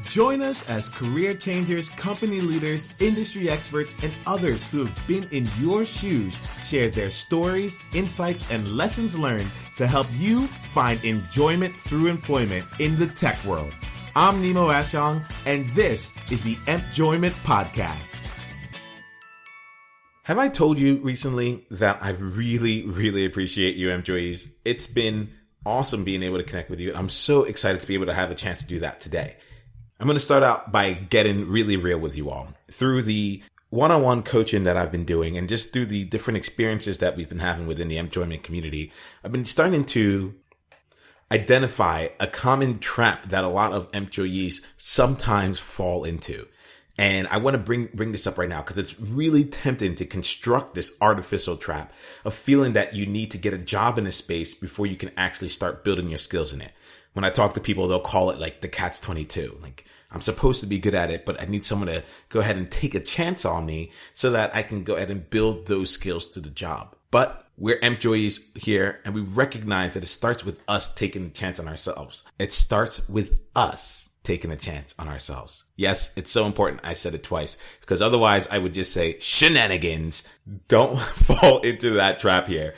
Join us as career changers, company leaders, industry experts, and others who have been in your shoes share their stories, insights, and lessons learned to help you find enjoyment through employment in the tech world. I'm Nemo Ashong, and this is the Empjoyment Podcast. Have I told you recently that I really appreciate you, employees? It's been awesome being able to connect with you. I'm so excited to be able to have a chance to do that today. I'm going to start out by getting really real with you all. Through the one-on-one coaching that I've been doing and just through the different experiences that we've been having within the employment community, I've been starting to identify a common trap that a lot of employees sometimes fall into. And I want to bring this up right now because it's really tempting to construct this artificial trap of feeling that you need to get a job in a space before you can actually start building your skills in it. When I talk to people, they'll call it like the catch 22. Like, I'm supposed to be good at it, but I need someone to go ahead and take a chance on me so that I can go ahead and build those skills to the job. But we're employees here, and we recognize that it starts with us taking a chance on ourselves. It starts with us taking a chance on ourselves. Yes, it's so important. I said it twice because otherwise I would just say shenanigans. Don't fall into that trap here.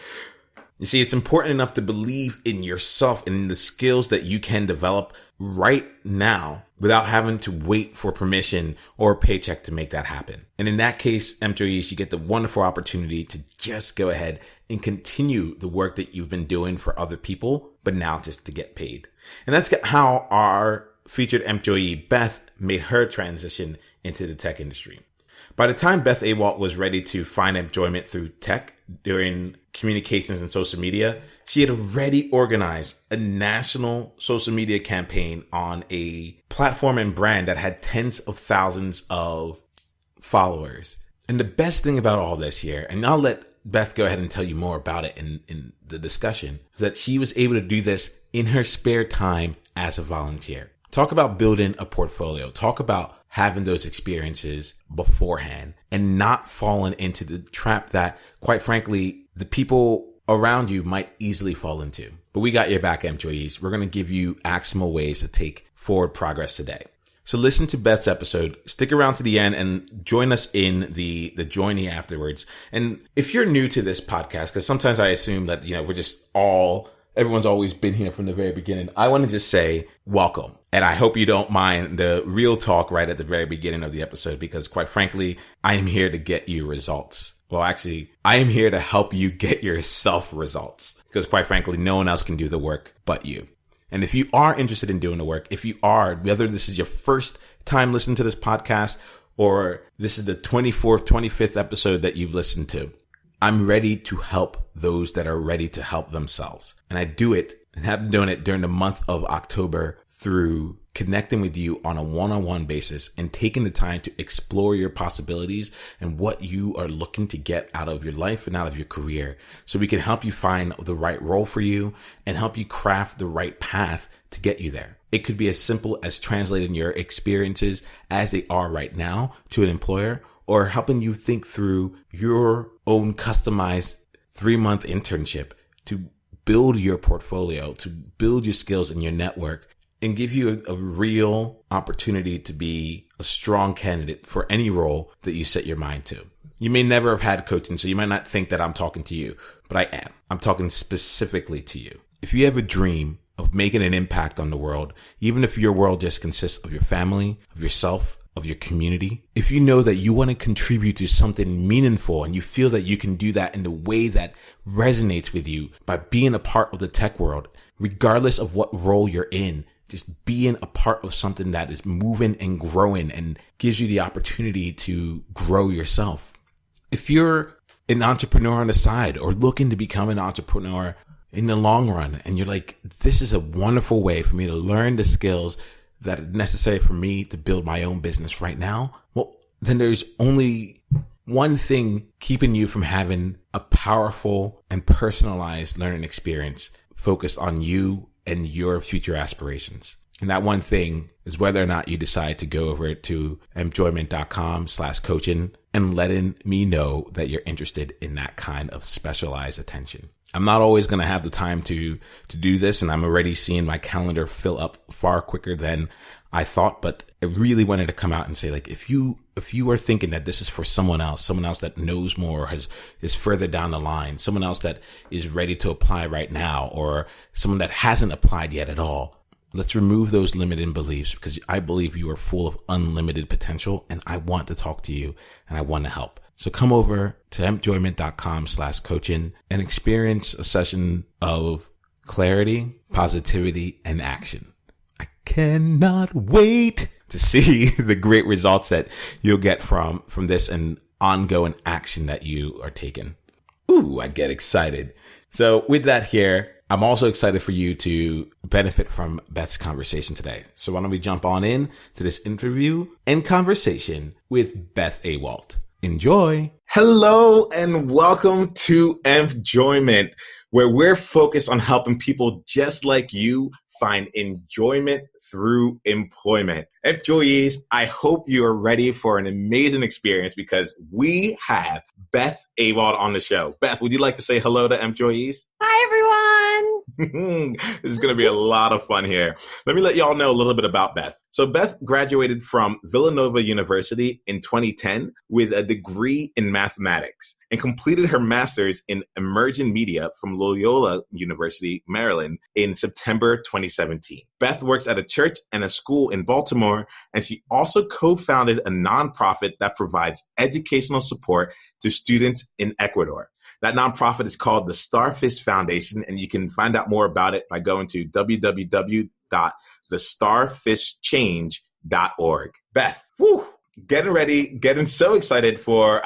You see, it's important enough to believe in yourself and in the skills that you can develop right now without having to wait for permission or a paycheck to make that happen. And in that case, employees, you get the wonderful opportunity to just go ahead and continue the work that you've been doing for other people, but now just to get paid. And that's how our featured employee, Beth, made her transition into the tech industry. By the time Beth Awalt was ready to find employment through tech during communications and social media, she had already organized a national social media campaign on a platform and brand that had tens of thousands of followers. And the best thing about all this here, and I'll let Beth go ahead and tell you more about it in the discussion, is that she was able to do this in her spare time as a volunteer. Talk about building a portfolio. Talk about having those experiences beforehand and not falling into the trap that, quite frankly, the people around you might easily fall into. But we got your back, employees. We're going to give you actionable ways to take forward progress today. So listen to Beth's episode, stick around to the end and join us in the journey afterwards. And if you're new to this podcast, because sometimes I assume that, we're just everyone's always been here from the very beginning. I want to just say welcome. And I hope you don't mind the real talk right at the very beginning of the episode, because quite frankly, I am here to get you results. Well, actually, I am here to help you get yourself results, because quite frankly, no one else can do the work but you. And if you are interested in doing the work, whether this is your first time listening to this podcast or this is the 24th, 25th episode that you've listened to, I'm ready to help those that are ready to help themselves. And I do it and have been doing it during the month of October through connecting with you on a one-on-one basis and taking the time to explore your possibilities and what you are looking to get out of your life and out of your career, so we can help you find the right role for you and help you craft the right path to get you there. It could be as simple as translating your experiences as they are right now to an employer, or helping you think through your own customized 3-month internship to build your portfolio, to build your skills and your network, and give you a real opportunity to be a strong candidate for any role that you set your mind to. You may never have had coaching, so you might not think that I'm talking to you, but I am. I'm talking specifically to you. If you have a dream of making an impact on the world, even if your world just consists of your family, of yourself, of your community, if you know that you want to contribute to something meaningful and you feel that you can do that in a way that resonates with you by being a part of the tech world, regardless of what role you're in, just being a part of something that is moving and growing and gives you the opportunity to grow yourself. If you're an entrepreneur on the side or looking to become an entrepreneur in the long run, and you're like, this is a wonderful way for me to learn the skills that are necessary for me to build my own business right now, well, then there's only one thing keeping you from having a powerful and personalized learning experience focused on you and your future aspirations. And that one thing is whether or not you decide to go over to empjoyment.com/coaching and letting me know that you're interested in that kind of specialized attention. I'm not always going to have the time to do this, and I'm already seeing my calendar fill up far quicker than I thought, but I really wanted to come out and say, like, if you are thinking that this is for someone else that knows more, is further down the line, someone else that is ready to apply right now, or someone that hasn't applied yet at all, let's remove those limiting beliefs, because I believe you are full of unlimited potential, and I want to talk to you and I want to help. So come over to empjoyment.com/coaching and experience a session of clarity, positivity, and action. I cannot wait to see the great results that you'll get from this and ongoing action that you are taking. Ooh, I get excited. So with that here, I'm also excited for you to benefit from Beth's conversation today. So why don't we jump on in to this interview and conversation with Beth Awalt. Enjoy. Hello and welcome to Enjoyment, where we're focused on helping people just like you find enjoyment through employment. Employees, I hope you are ready for an amazing experience because we have Beth Awalt on the show. Beth, would you like to say hello to employees? Hi, everyone. This is going to be a lot of fun here. Let me let y'all know a little bit about Beth. So Beth graduated from Villanova University in 2010 with a degree in mathematics and completed her master's in emerging media from Loyola University, Maryland in September 2017. Beth works at a church and a school in Baltimore, and she also co-founded a nonprofit that provides educational support to students in Ecuador. That nonprofit is called the Starfish Foundation, and you can find out more about it by going to www.thestarfishchange.org. Beth, whew, getting ready, getting so excited for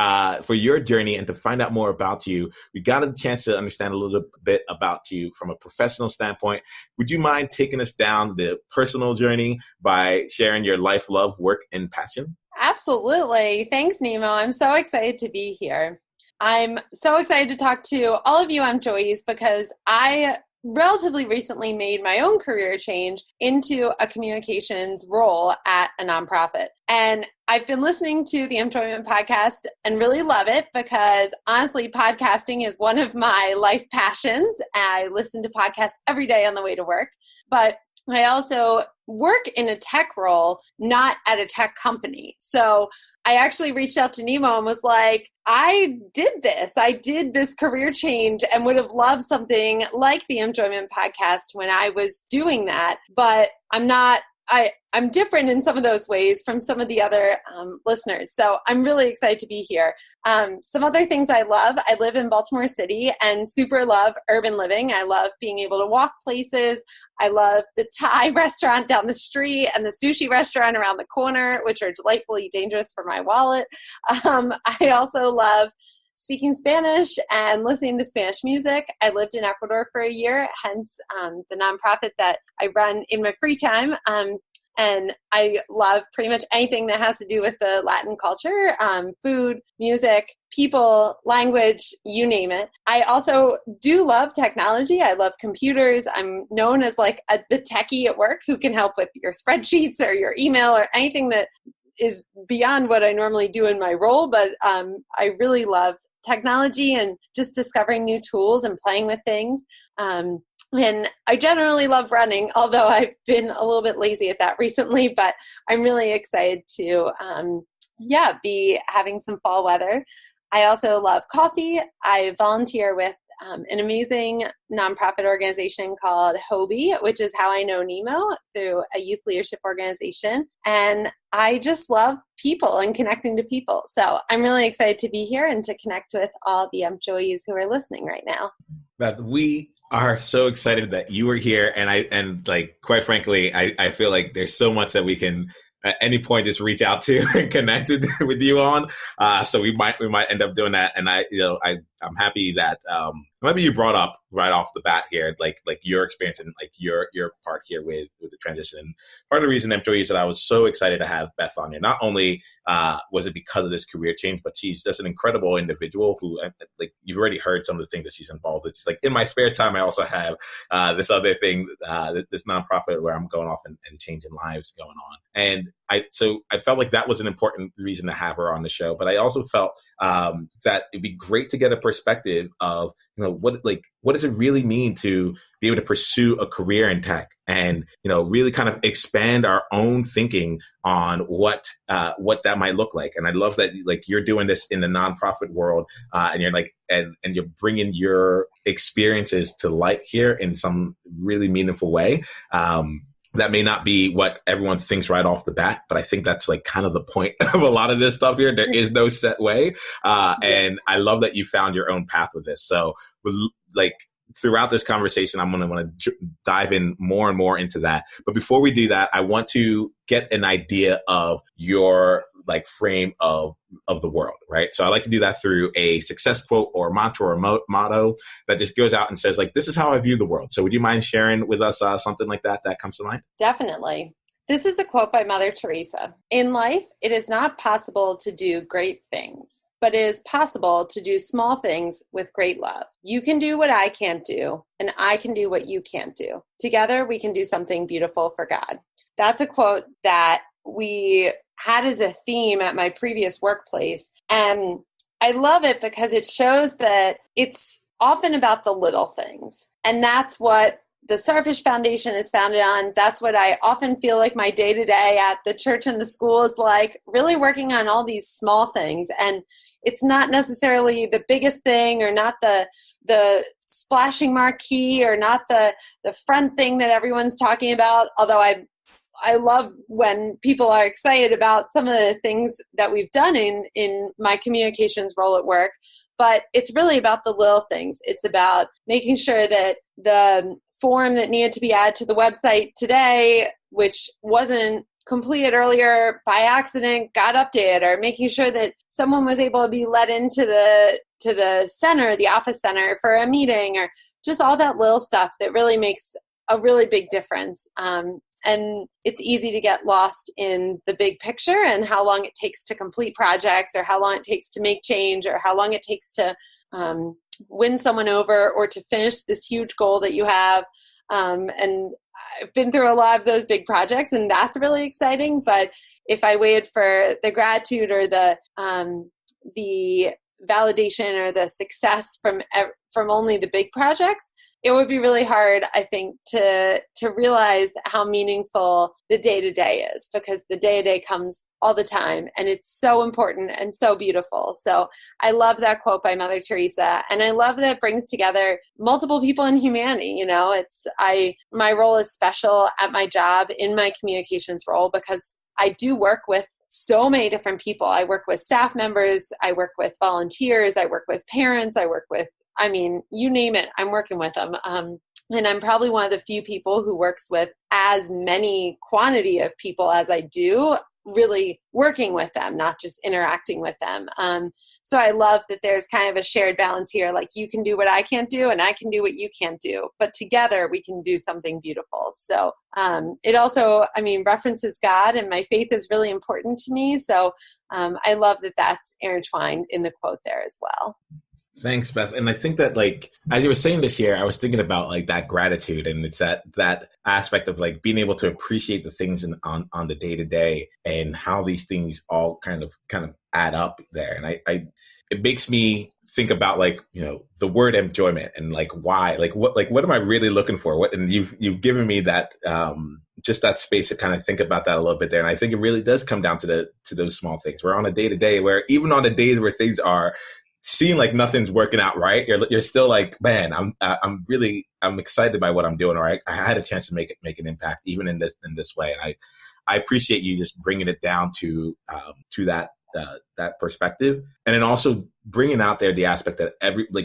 your journey and to find out more about you. We got a chance to understand a little bit about you from a professional standpoint. Would you mind taking us down the personal journey by sharing your life, love, work, and passion? Absolutely. Thanks, Nemo. I'm so excited to be here. I'm so excited to talk to all of you employees because I relatively recently made my own career change into a communications role at a nonprofit. And I've been listening to the Employment podcast and really love it because honestly, podcasting is one of my life passions. I listen to podcasts every day on the way to work, but I also work in a tech role, not at a tech company. So I actually reached out to Nemo and was like, I did this career change and would have loved something like the Enjoyment podcast when I was doing that, but I'm different in some of those ways from some of the other listeners. So I'm really excited to be here. Some other things I love. I live in Baltimore City and super love urban living. I love being able to walk places. I love the Thai restaurant down the street and the sushi restaurant around the corner, which are delightfully dangerous for my wallet. I also love speaking Spanish and listening to Spanish music. I lived in Ecuador for a year, hence the nonprofit that I run in my free time. And I love pretty much anything that has to do with the Latin culture, food, music, people, language, you name it. I also do love technology. I love computers. I'm known as like the techie at work who can help with your spreadsheets or your email or anything that is beyond what I normally do in my role. But I really love technology and just discovering new tools and playing with things. And I generally love running, although I've been a little bit lazy at that recently, but I'm really excited to, be having some fall weather. I also love coffee. I volunteer with an amazing nonprofit organization called Hobie, which is how I know Nemo, through a youth leadership organization. And I just love people and connecting to people. So I'm really excited to be here and to connect with all the employees who are listening right now. Beth, we are so excited that you are here. And quite frankly, I feel like there's so much that we can at any point just reach out to and connected with you on. So we might end up doing that. And I'm happy that maybe you brought up right off the bat here, like your experience and like your part here with the transition. And part of the reason, employees, that I was so excited to have Beth on here, not only was it because of this career change, but she's just an incredible individual who, like, you've already heard some of the things that she's involved with. It's like in my spare time, I also have this other thing, this nonprofit where I'm going off and changing lives going on. And I felt like that was an important reason to have her on the show. But I also felt that it'd be great to get a perspective of, what does it really mean to be able to pursue a career in tech and, really kind of expand our own thinking on what that might look like. And I love that you're doing this in the nonprofit world, and you're and you're bringing your experiences to light here in some really meaningful way. That may not be what everyone thinks right off the bat, but I think that's kind of the point of a lot of this stuff here. There is no set way. And I love that you found your own path with this. So throughout this conversation, I'm going to want to dive in more and more into that. But before we do that, I want to get an idea of your frame of the world, right? So I like to do that through a success quote or mantra or motto that just goes out and says, this is how I view the world. So would you mind sharing with us something like that comes to mind? Definitely. This is a quote by Mother Teresa. In life, it is not possible to do great things, but it is possible to do small things with great love. You can do what I can't do, and I can do what you can't do. Together, we can do something beautiful for God. That's a quote that we had as a theme at my previous workplace. And I love it because it shows that it's often about the little things. And that's what the Starfish Foundation is founded on. That's what I often feel like my day-to-day at the church and the school is like, really working on all these small things. And it's not necessarily the biggest thing or not the splashing marquee or not the front thing that everyone's talking about, although I love when people are excited about some of the things that we've done in my communications role at work, but it's really about the little things. It's about making sure that the form that needed to be added to the website today, which wasn't completed earlier by accident, got updated, or making sure that someone was able to be let into the center, the office center for a meeting, or just all that little stuff that really makes a really big difference. And it's easy to get lost in the big picture and how long it takes to complete projects or how long it takes to make change or how long it takes to win someone over or to finish this huge goal that you have. And I've been through a lot of those big projects and that's really exciting. But if I waited for the gratitude or the validation or the success from only the big projects, it would be really hard, I think, to realize how meaningful the day-to-day is, because the day-to-day comes all the time and it's so important and so beautiful. So I love that quote by Mother Teresa, and I love that it brings together multiple people in humanity. My role is special at my job in my communications role because I do work with so many different people. I work with staff members, I work with volunteers, I work with parents, you name it, I'm working with them. And I'm probably one of the few people who works with as many quantity of people as I do, really working with them, not just interacting with them. So I love that there's kind of a shared balance here. Like, you can do what I can't do and I can do what you can't do, but together we can do something beautiful. So it also, references God, and my faith is really important to me. So I love that that's intertwined in the quote there as well. Thanks, Beth. And I think that as you were saying this year, I was thinking about that gratitude, and it's that aspect of being able to appreciate the things on the day to day and how these things all kind of add up there. And it makes me think about the word enjoyment and why, what am I really looking for? And you've given me that, just that space to kind of think about that a little bit there. And I think it really does come down to those small things. We're on a day to day where, even on the days where things are seem like nothing's working out right, you're still man, I'm excited by what I'm doing. Or I had a chance to make an impact even in this way. And I appreciate you just bringing it down to that perspective, and then also bringing out there the aspect that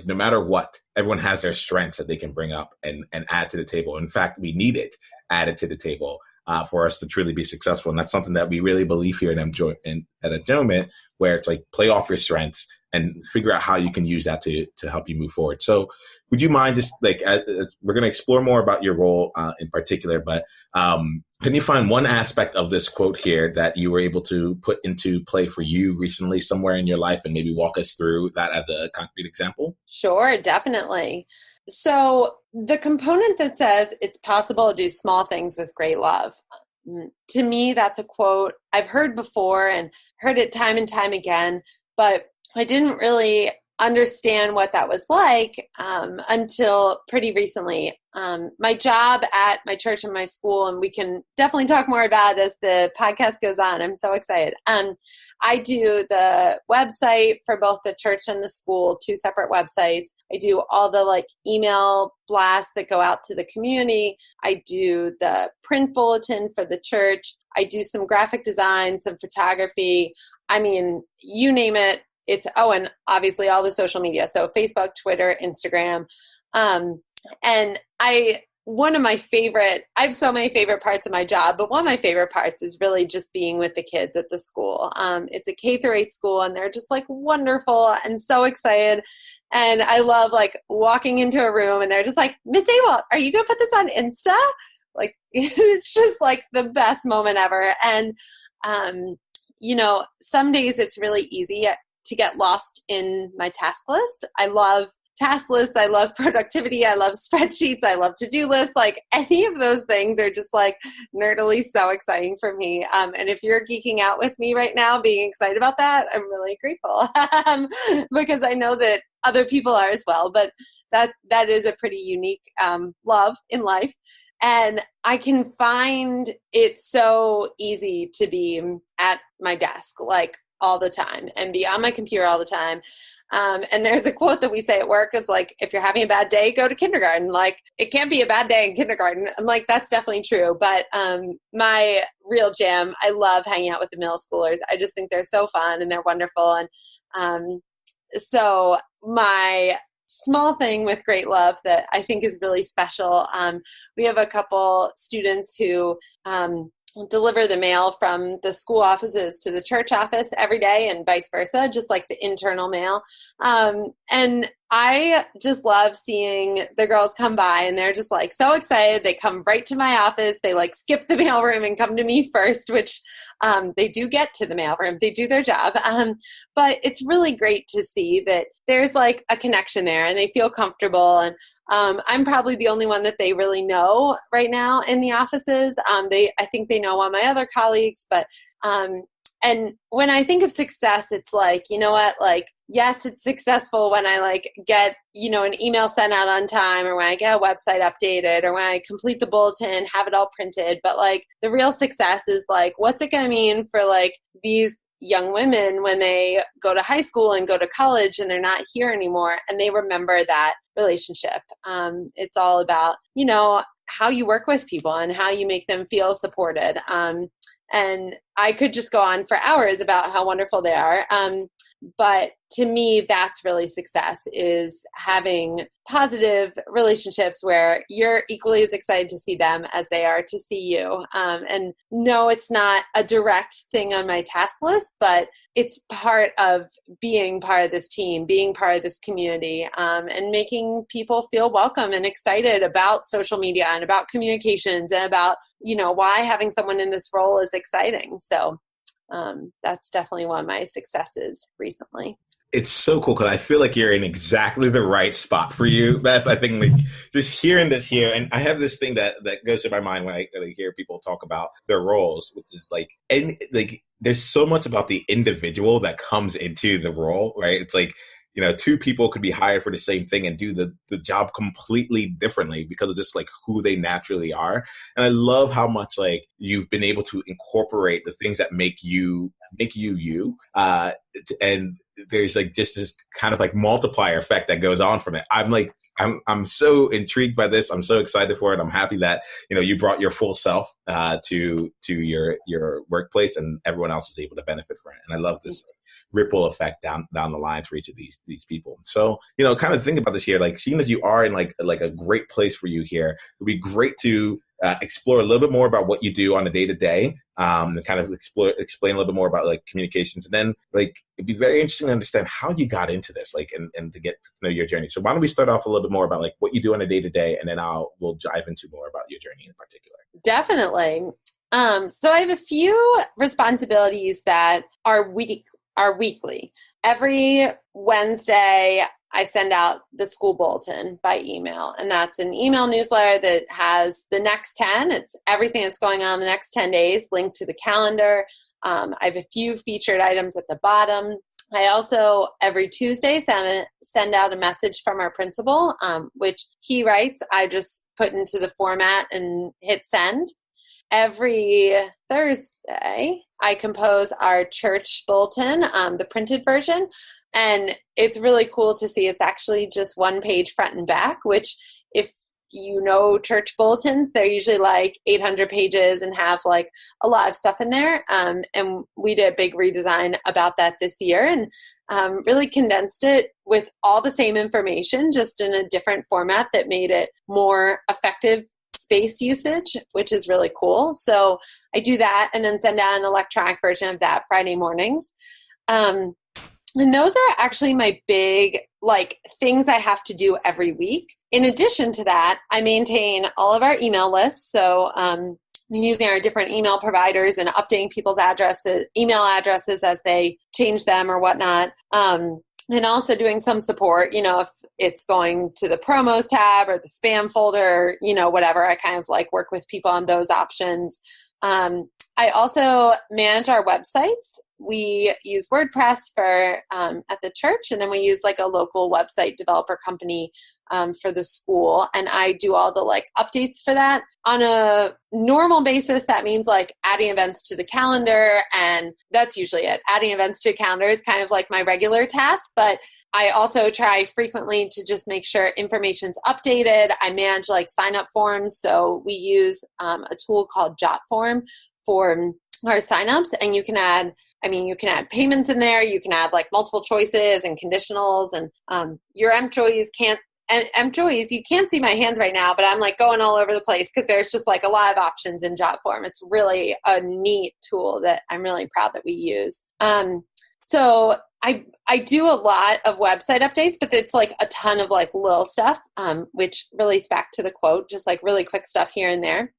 no matter what, everyone has their strengths that they can bring up and add to the table. In fact, we need it added to the table for us to truly be successful. And that's something that we really believe here at Enjoyment, where it's play off your strengths and figure out how you can use that to help you move forward. So would you mind just we're going to explore more about your role in particular, but can you find one aspect of this quote here that you were able to put into play for you recently somewhere in your life, and maybe walk us through that as a concrete example? Sure, definitely. So the component that says it's possible to do small things with great love, to me, that's a quote I've heard before and heard it time and time again, but I didn't really understand what that was like until pretty recently. My job at my church and my school, and we can definitely talk more about it as the podcast goes on. I'm so excited. I do the website for both the church and the school, 2 separate websites. I do all the email blasts that go out to the community. I do the print bulletin for the church. I do some graphic design, some photography. I mean, you name it. And obviously all the social media. So Facebook, Twitter, Instagram. And I have so many favorite parts of my job, but one of my favorite parts is really just being with the kids at the school. It's a K-8 school and they're just wonderful and so excited. And I love walking into a room and they're just like, Miss Awalt, are you going to put this on Insta? It's just the best moment ever. And, some days it's really easy to get lost in my task list. I love task lists. I love productivity. I love spreadsheets. I love to-do lists. Any of those things are just nerdily so exciting for me. And if you're geeking out with me right now, being excited about that, I'm really grateful because I know that other people are as well. But that is a pretty unique love in life. And I can find it so easy to be at my desk all the time and be on my computer all the time. And there's a quote that we say at work. It's if you're having a bad day, go to kindergarten. It can't be a bad day in kindergarten. And that's definitely true. But my real jam, I love hanging out with the middle schoolers. I just think they're so fun and they're wonderful. And so my small thing with Great Love that I think is really special, we have a couple students who deliver the mail from the school offices to the church office every day and vice versa, just the internal mail. And I just love seeing the girls come by and they're just so excited. They come right to my office. They skip the mailroom and come to me first, which they do get to the mailroom. They do their job. But it's really great to see that there's a connection there and they feel comfortable. And I'm probably the only one that they really know right now in the offices. I think they know all my other colleagues, but and when I think of success, it's you know what, yes, it's successful when I get, an email sent out on time, or when I get a website updated, or when I complete the bulletin, have it all printed. But the real success is what's it going to mean for these young women when they go to high school and go to college and they're not here anymore and they remember that relationship. It's all about, how you work with people and how you make them feel supported. And I could just go on for hours about how wonderful they are. But to me, that's really success, is having positive relationships where you're equally as excited to see them as they are to see you. And no, it's not a direct thing on my task list, but it's part of being part of this team, being part of this community, and making people feel welcome and excited about social media and about communications and about, why having someone in this role is exciting. So that's definitely one of my successes recently. It's so cool because I feel like you're in exactly the right spot for you, Beth. I think just hearing this here, and I have this thing that goes through my mind when I hear people talk about their roles, which is there's so much about the individual that comes into the role, right? It's 2 people could be hired for the same thing and do the job completely differently because of just who they naturally are. And I love how much you've been able to incorporate the things that make you you. And there's just this kind of multiplier effect that goes on from it. I'm so intrigued by this. I'm so excited for it. I'm happy that, you brought your full self to your workplace and everyone else is able to benefit from it. And I love this ripple effect down the lines for each of these people. So, kind of think about this here, seeing as you are in a great place for you here, it would be great to explore a little bit more about what you do on a day-to-day, and kind of explain a little bit more about communications. And then it'd be very interesting to understand how you got into this, and to get to know your journey. So why don't we start off a little bit more about what you do on a day-to-day, and then we'll dive into more about your journey in particular. Definitely. So I have a few responsibilities that are weekly. Every Wednesday, I send out the school bulletin by email. And that's an email newsletter that has the next 10. It's everything that's going on the next 10 days linked to the calendar. I have a few featured items at the bottom. I also, every Tuesday, send out a message from our principal, which he writes. I just put into the format and hit send. Every Thursday, I compose our church bulletin, the printed version, and it's really cool to see. It's actually just one page front and back, which if you know church bulletins, they're usually like 800 pages and have like a lot of stuff in there. And we did a big redesign about that this year and really condensed it with all the same information, just in a different format that made it more effective space usage, which is really cool. So I do that and then send out an electronic version of that Friday mornings. And those are actually my big things I have to do every week. In addition to that, I maintain all of our email lists. So using our different email providers and updating people's email addresses as they change them or whatnot. And also doing some support, if it's going to the promos tab or the spam folder, whatever, I kind of work with people on those options. I also manage our websites. We use WordPress for at the church, and then we use a local website developer company for the school. And I do all the updates for that. On a normal basis, that means adding events to the calendar, and that's usually it. Adding events to a calendar is kind of my regular task, but I also try frequently to just make sure information's updated. I manage sign up forms. So we use a tool called JotForm for our signups, and you can add payments in there. You can add multiple choices and conditionals, and your employees you can't see my hands right now, but I'm going all over the place because there's just a lot of options in JotForm. It's really a neat tool that I'm really proud that we use. So I do a lot of website updates, but it's a ton of little stuff, which relates back to the quote, just really quick stuff here and there.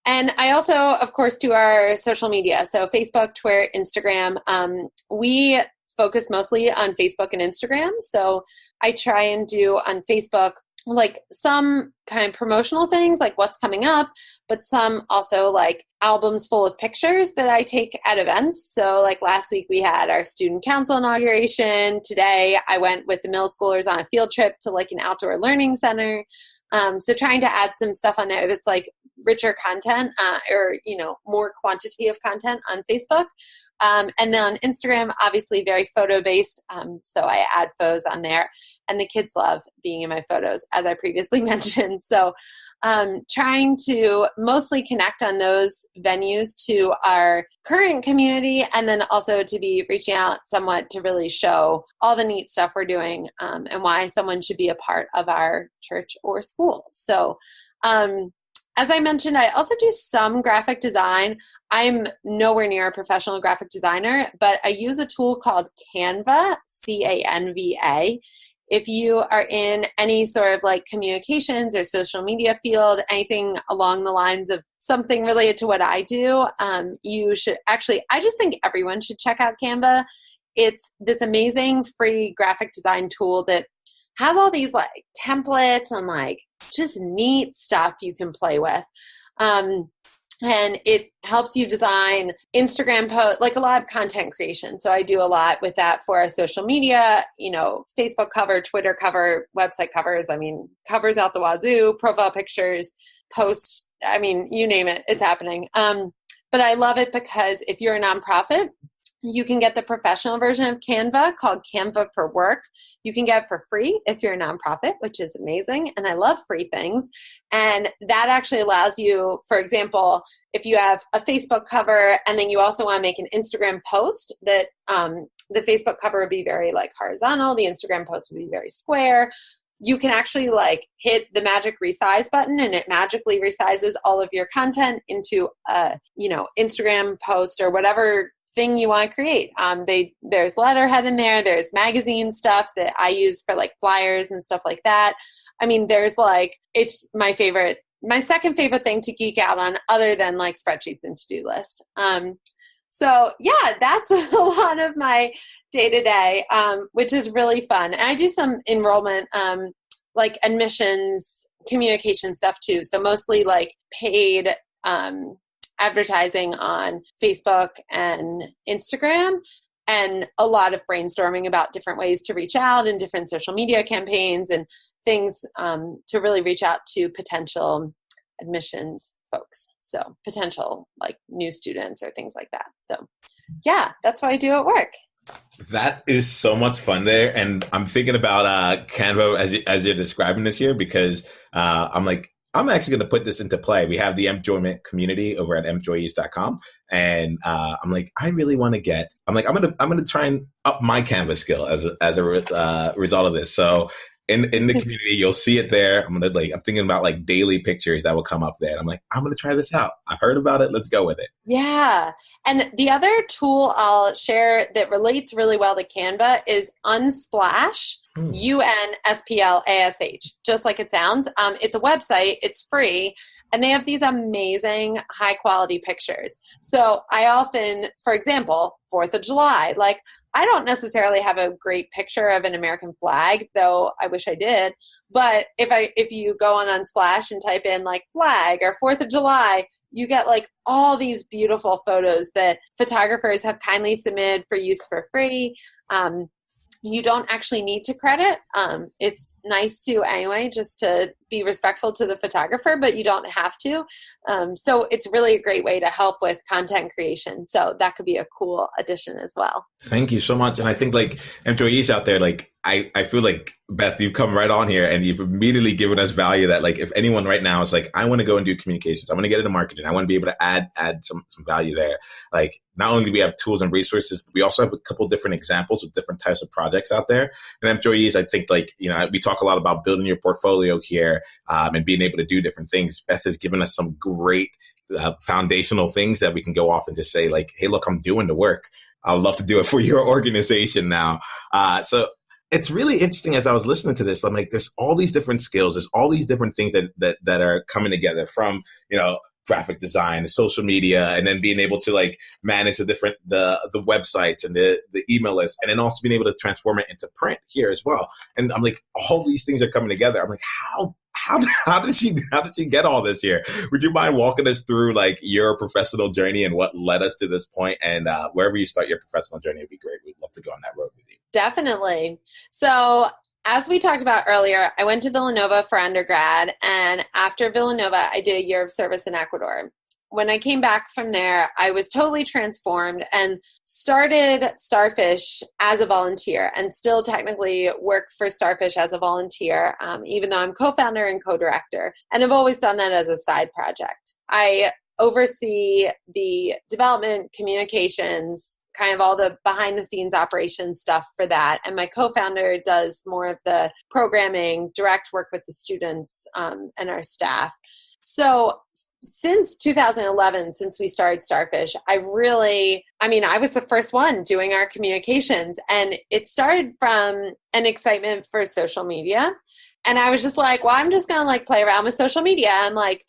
And I also, of course, do our social media. So Facebook, Twitter, Instagram. We focus mostly on Facebook and Instagram. So I try and do on Facebook some kind of promotional things, what's coming up, but some also albums full of pictures that I take at events. So last week we had our student council inauguration. Today I went with the middle schoolers on a field trip to an outdoor learning center. So trying to add some stuff on there that's richer content or more quantity of content on Facebook. And then on Instagram, obviously very photo based. So I add photos on there, and the kids love being in my photos, as I previously mentioned. So trying to mostly connect on those venues to our current community, and then also to be reaching out somewhat to really show all the neat stuff we're doing and why someone should be a part of our church or school. So as I mentioned, I also do some graphic design. I'm nowhere near a professional graphic designer, but I use a tool called Canva, Canva. If you are in any sort of communications or social media field, anything along the lines of something related to what I do, you should actually, I just think everyone should check out Canva. It's this amazing free graphic design tool that has all these templates and just neat stuff you can play with. And it helps you design Instagram posts, a lot of content creation. So I do a lot with that for our social media, Facebook cover, Twitter cover, website covers, covers out the wazoo, profile pictures, posts, you name it, it's happening. But I love it because if you're a nonprofit, you can get the professional version of Canva called Canva for Work. You can get it for free if you're a nonprofit, which is amazing. And I love free things. And that actually allows you, for example, if you have a Facebook cover and then you also want to make an Instagram post that the Facebook cover would be very horizontal, the Instagram post would be very square. You can actually hit the magic resize button and it magically resizes all of your content into a, Instagram post or whatever thing you want to create. There's letterhead in there. There's magazine stuff that I use for flyers and stuff like that. There's it's my second favorite thing to geek out on other than spreadsheets and to-do list. So yeah, that's a lot of my day-to-day, which is really fun. And I do some enrollment, like admissions, communication stuff too. So mostly like paid advertising on Facebook and Instagram, and a lot of brainstorming about different ways to reach out and different social media campaigns and things to really reach out to potential admissions folks. So potential like new students or things like that. So yeah, that's what I do at work. That is so much fun there. And I'm thinking about Canva as you're describing this here, because I'm actually going to put this into play. We have the Employment community over at employees.com. And I'm like, I really want to get, I'm going to try and up my Canva skill as a result of this. So in the community, you'll see it there. I'm thinking about like daily pictures that will come up there. And I'm like, I'm going to try this out. I heard about it. Let's go with it. Yeah. And the other tool I'll share that relates really well to Canva is Unsplash, Unsplash, just like it sounds. It's a website. It's free. And they have these amazing high quality pictures. So I often, for example, 4th of July, like I don't necessarily have a great picture of an American flag, though I wish I did. But if you go on Unsplash and type in like flag or 4th of July, you get like all these beautiful photos that photographers have kindly submitted for use for free. You don't actually need to credit. It's nice to anyway, just to be respectful to the photographer, but you don't have to. So it's really a great way to help with content creation. So that could be a cool addition as well. Thank you so much. And I think like employees out there, like I feel like, Beth, you've come right on here and you've immediately given us value that like if anyone right now is like, I want to go and do communications, I want to get into marketing, I want to be able to add some value there. Like not only do we have tools and resources, but we also have a couple of different examples of different types of projects out there. And employees, I think like, we talk a lot about building your portfolio here and being able to do different things. Beth has given us some great foundational things that we can go off and just say like, hey, look, I'm doing the work. I'd love to do it for your organization now. So it's really interesting as I was listening to this. I'm like, there's all these different skills. There's all these different things that are coming together from, graphic design, social media, and then being able to like manage the websites and the email list, and then also being able to transform it into print here as well. And I'm like, all these things are coming together. I'm like, how did she get all this here? Would you mind walking us through like your professional journey and what led us to this point? And wherever you start your professional journey would be great. We'd love to go on that road with you. Definitely. So as we talked about earlier, I went to Villanova for undergrad, and after Villanova, I did a year of service in Ecuador. When I came back from there, I was totally transformed and started Starfish as a volunteer, and still technically work for Starfish as a volunteer, even though I'm co-founder and co-director. And I've always done that as a side project. I oversee the development, communications, kind of all the behind the scenes operations stuff for that. And my co-founder does more of the programming, direct work with the students and our staff. So since 2011, since we started Starfish, I was the first one doing our communications, and it started from an excitement for social media. And I was just like, well, I'm just going to like play around with social media, and like,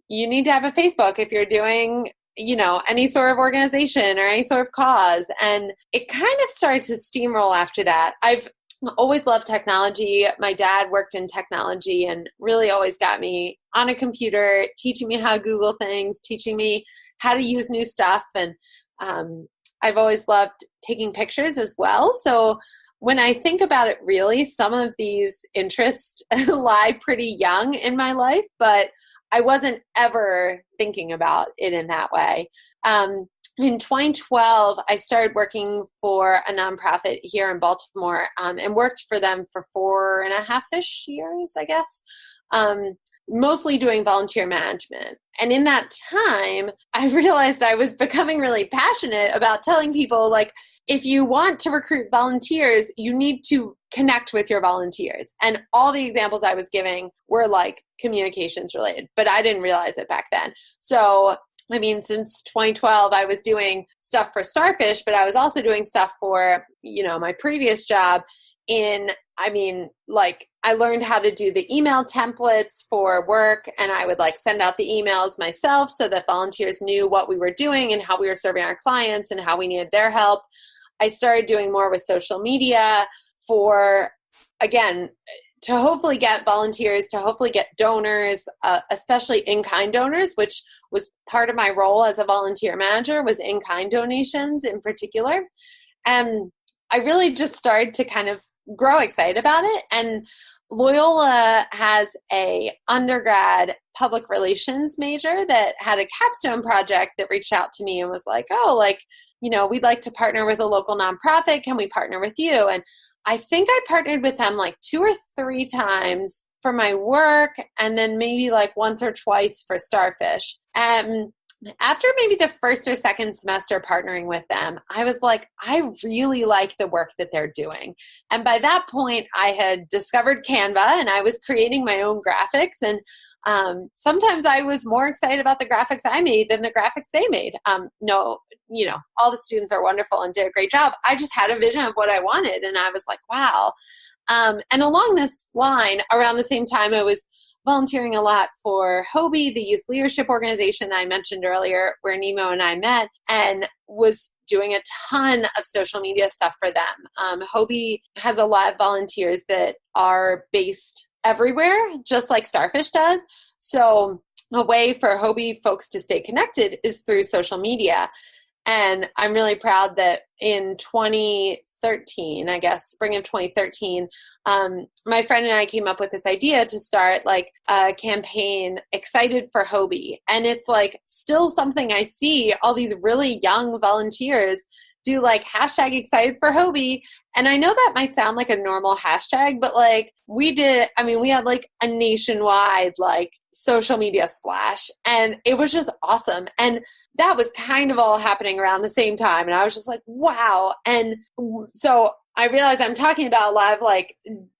you need to have a Facebook if you're doing, any sort of organization or any sort of cause. And it kind of started to steamroll after that. I've always loved technology. My dad worked in technology and really always got me on a computer, teaching me how to Google things, teaching me how to use new stuff. And I've always loved taking pictures as well. So when I think about it, really, some of these interests lie pretty young in my life, but I wasn't ever thinking about it in that way. In 2012, I started working for a nonprofit here in Baltimore and worked for them for 4.5-ish years, I guess, mostly doing volunteer management. And in that time, I realized I was becoming really passionate about telling people, like, if you want to recruit volunteers, you need to connect with your volunteers. And all the examples I was giving were like communications related, but I didn't realize it back then. So, since 2012, I was doing stuff for Starfish, but I was also doing stuff for, my previous job in, I learned how to do the email templates for work, and I would like send out the emails myself so that volunteers knew what we were doing and how we were serving our clients and how we needed their help. I started doing more with social media for, again, to hopefully get volunteers, to hopefully get donors, especially in-kind donors, which was part of my role as a volunteer manager, was in-kind donations in particular. And I really just started to kind of grow excited about it. And Loyola has a undergrad public relations major that had a capstone project that reached out to me and was like, oh, like, you know, we'd like to partner with a local nonprofit. Can we partner with you? And I think I partnered with them like 2 or 3 times for my work, and then maybe like once or twice for Starfish. After maybe the first or second semester partnering with them, I was like, I really like the work that they're doing. And by that point, I had discovered Canva and I was creating my own graphics. And sometimes I was more excited about the graphics I made than the graphics they made. No, you know, all the students are wonderful and did a great job. I just had a vision of what I wanted. And I was like, wow. And along this line, around the same time, I was volunteering a lot for Hobie, the youth leadership organization I mentioned earlier, where Nemo and I met, and was doing a ton of social media stuff for them. Hobie has a lot of volunteers that are based everywhere, just like Starfish does. So a way for Hobie folks to stay connected is through social media. And I'm really proud that in 2013, I guess, spring of 2013, my friend and I came up with this idea to start like a campaign, Excited for Hobie. And it's like still something I see all these really young volunteers do, like hashtag Excited for Hobie. And I know that might sound like a normal hashtag, but like we had like a nationwide like social media splash, and it was just awesome. And that was kind of all happening around the same time. And I was just like, wow. And so I realized I'm talking about a lot of like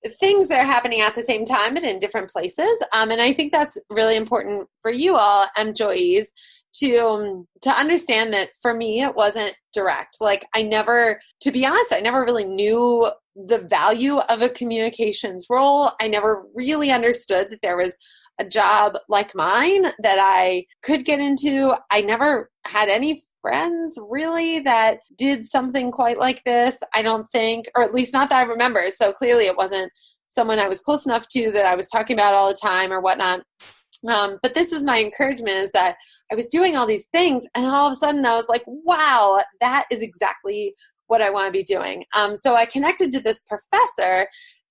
things that are happening at the same time, but in different places. And I think that's really important for you all, employees, to understand that for me, it wasn't direct. Like to be honest, I never really knew the value of a communications role. I never really understood that there was a job like mine that I could get into. I never had any friends really that did something quite like this, I don't think, or at least not that I remember. So clearly it wasn't someone I was close enough to that I was talking about all the time or whatnot. But this is my encouragement, is that I was doing all these things and all of a sudden I was like, wow, that is exactly what I want to be doing. So I connected to this professor,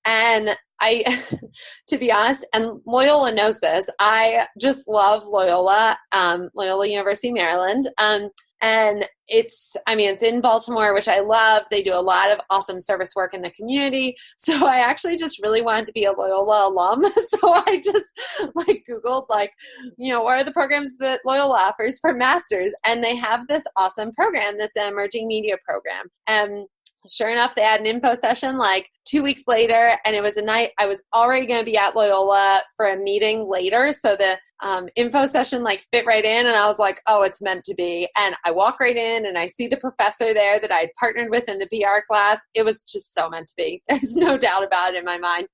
and to be honest, and Loyola knows this, I just love Loyola, Loyola University, Maryland. And it's in Baltimore, which I love. They do a lot of awesome service work in the community. So I actually just really wanted to be a Loyola alum. So I just Googled what are the programs that Loyola offers for masters? And they have this awesome program that's an emerging media program. And sure enough, they had an info session 2 weeks later, and it was a night I was already going to be at Loyola for a meeting later. So the info session fit right in, and I was like, oh, it's meant to be. And I walk right in and I see the professor there that I'd partnered with in the PR class. It was just so meant to be. There's no doubt about it in my mind.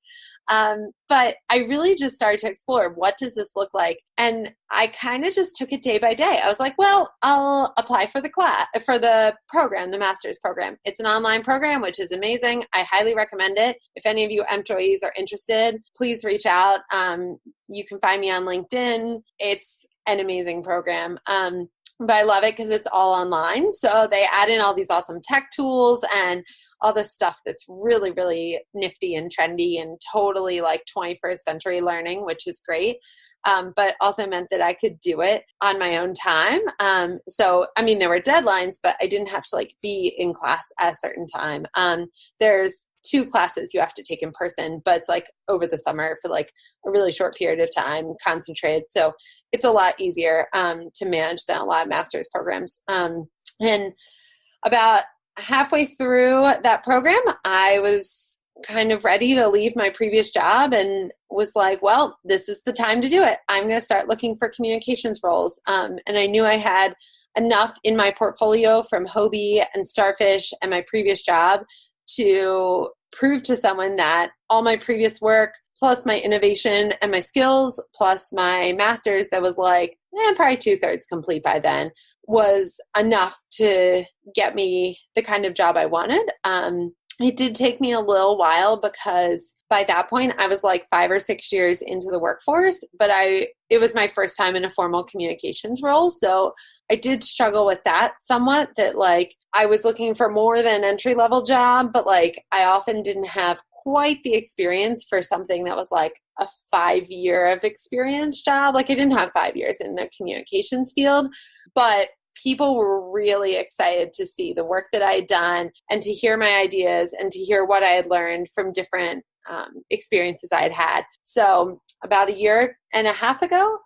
But I really just started to explore, what does this look like? And I kind of just took it day by day. I was like, well, I'll apply for the program, the master's program. It's an online program, which is amazing. I highly recommend it. If any of you employees are interested, please reach out. You can find me on LinkedIn. It's an amazing program. But I love it because it's all online. So they add in all these awesome tech tools and all this stuff that's really, really nifty and trendy and totally 21st century learning, which is great. But also meant that I could do it on my own time. So there were deadlines, but I didn't have to be in class at a certain time. There's 2 classes you have to take in person, but it's over the summer for a really short period of time, concentrated. So it's a lot easier to manage than a lot of master's programs. And about halfway through that program, I was kind of ready to leave my previous job and was like, well, this is the time to do it. I'm going to start looking for communications roles. And I knew I had enough in my portfolio from Hobie and Starfish and my previous job to prove to someone that all my previous work plus my innovation and my skills, plus my master's that was like, probably 2/3 complete by then, was enough to get me the kind of job I wanted. It did take me a little while because by that point I was like 5 or 6 years into the workforce, but it was my first time in a formal communications role. So I did struggle with that somewhat, that like I was looking for more than an entry-level job, but like I often didn't have quite the experience for something that was like a 5-year of experience job. Like I didn't have 5 years in the communications field, but people were really excited to see the work that I had done and to hear my ideas and to hear what I had learned from different experiences I had had. So about a year and a half ago,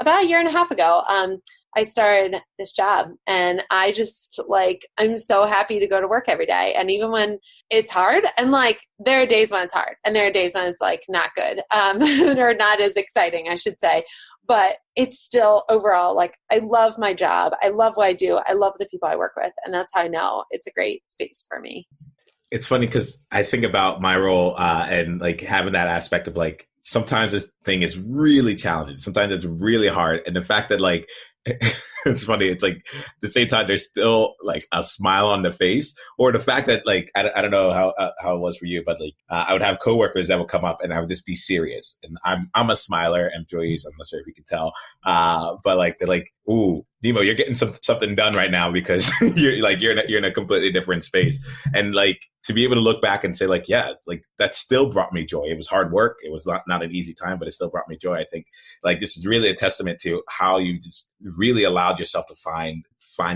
I started this job, and I just like, I'm so happy to go to work every day. And even when it's hard, and like, there are days when it's hard and there are days when it's like not good, or not as exciting, I should say, but it's still overall, like, I love my job. I love what I do. I love the people I work with. And that's how I know it's a great space for me. It's funny because I think about my role and like having that aspect of like, sometimes this thing is really challenging. Sometimes it's really hard. And the fact that like, it's funny. It's like at the same time, there's still like a smile on the face, or the fact that like, I don't know how it was for you, but like I would have coworkers that would come up and I would just be serious. And I'm a smiler. I'm joyous. I'm not sure if you can tell. But like, they're like, ooh, Nemo, you're getting something done right now because you're in a completely different space. And like, to be able to look back and say like, yeah, like that still brought me joy. It was hard work. It was not an easy time, but it still brought me joy. I think like this is really a testament to how you just really allowed yourself to find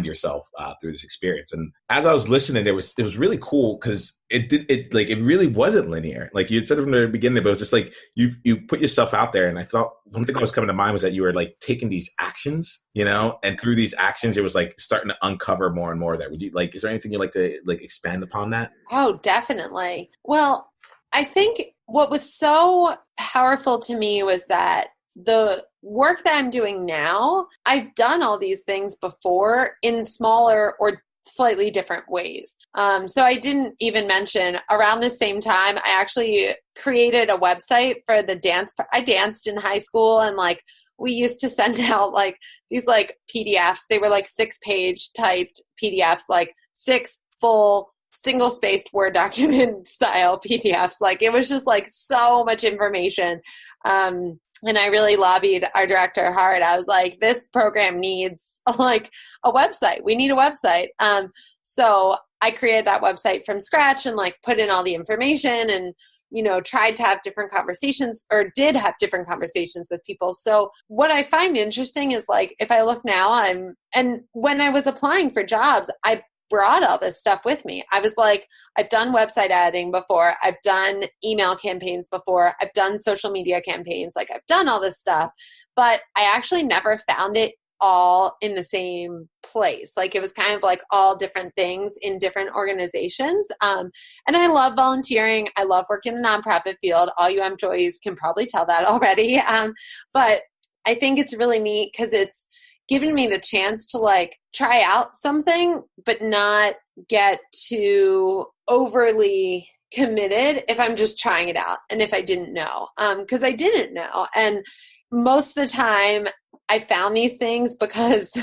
yourself through this experience. And as I was listening, it was really cool because it really wasn't linear. Like you had said from the beginning, but it was just like you put yourself out there. And I thought one thing that was coming to mind was that you were like taking these actions, and through these actions, it was like starting to uncover more and more of that. Would you like, is there anything you'd like to like expand upon that? Oh, definitely. Well, I think what was so powerful to me was that the work that I'm doing now, I've done all these things before in smaller or slightly different ways. So I didn't even mention, around the same time, I actually created a website for the dance. I danced in high school, and like we used to send out like these like PDFs. They were like 6-page typed PDFs, like 6 full single-spaced Word document style PDFs. Like it was just like so much information. And I really lobbied our director hard. I was like, this program needs like a website. We need a website. So I created that website from scratch and like put in all the information and, tried to have different conversations, or did have different conversations with people. So what I find interesting is like, if I look now, and when I was applying for jobs, I brought all this stuff with me. I was like, I've done website editing before. I've done email campaigns before. I've done social media campaigns. Like I've done all this stuff, but I actually never found it all in the same place. Like it was kind of like all different things in different organizations. And I love volunteering. I love working in the nonprofit field. All you employees can probably tell that already. But I think it's really neat because it's given me the chance to like try out something, but not get too overly committed if I'm just trying it out. And if I didn't know, because I didn't know. And most of the time I found these things because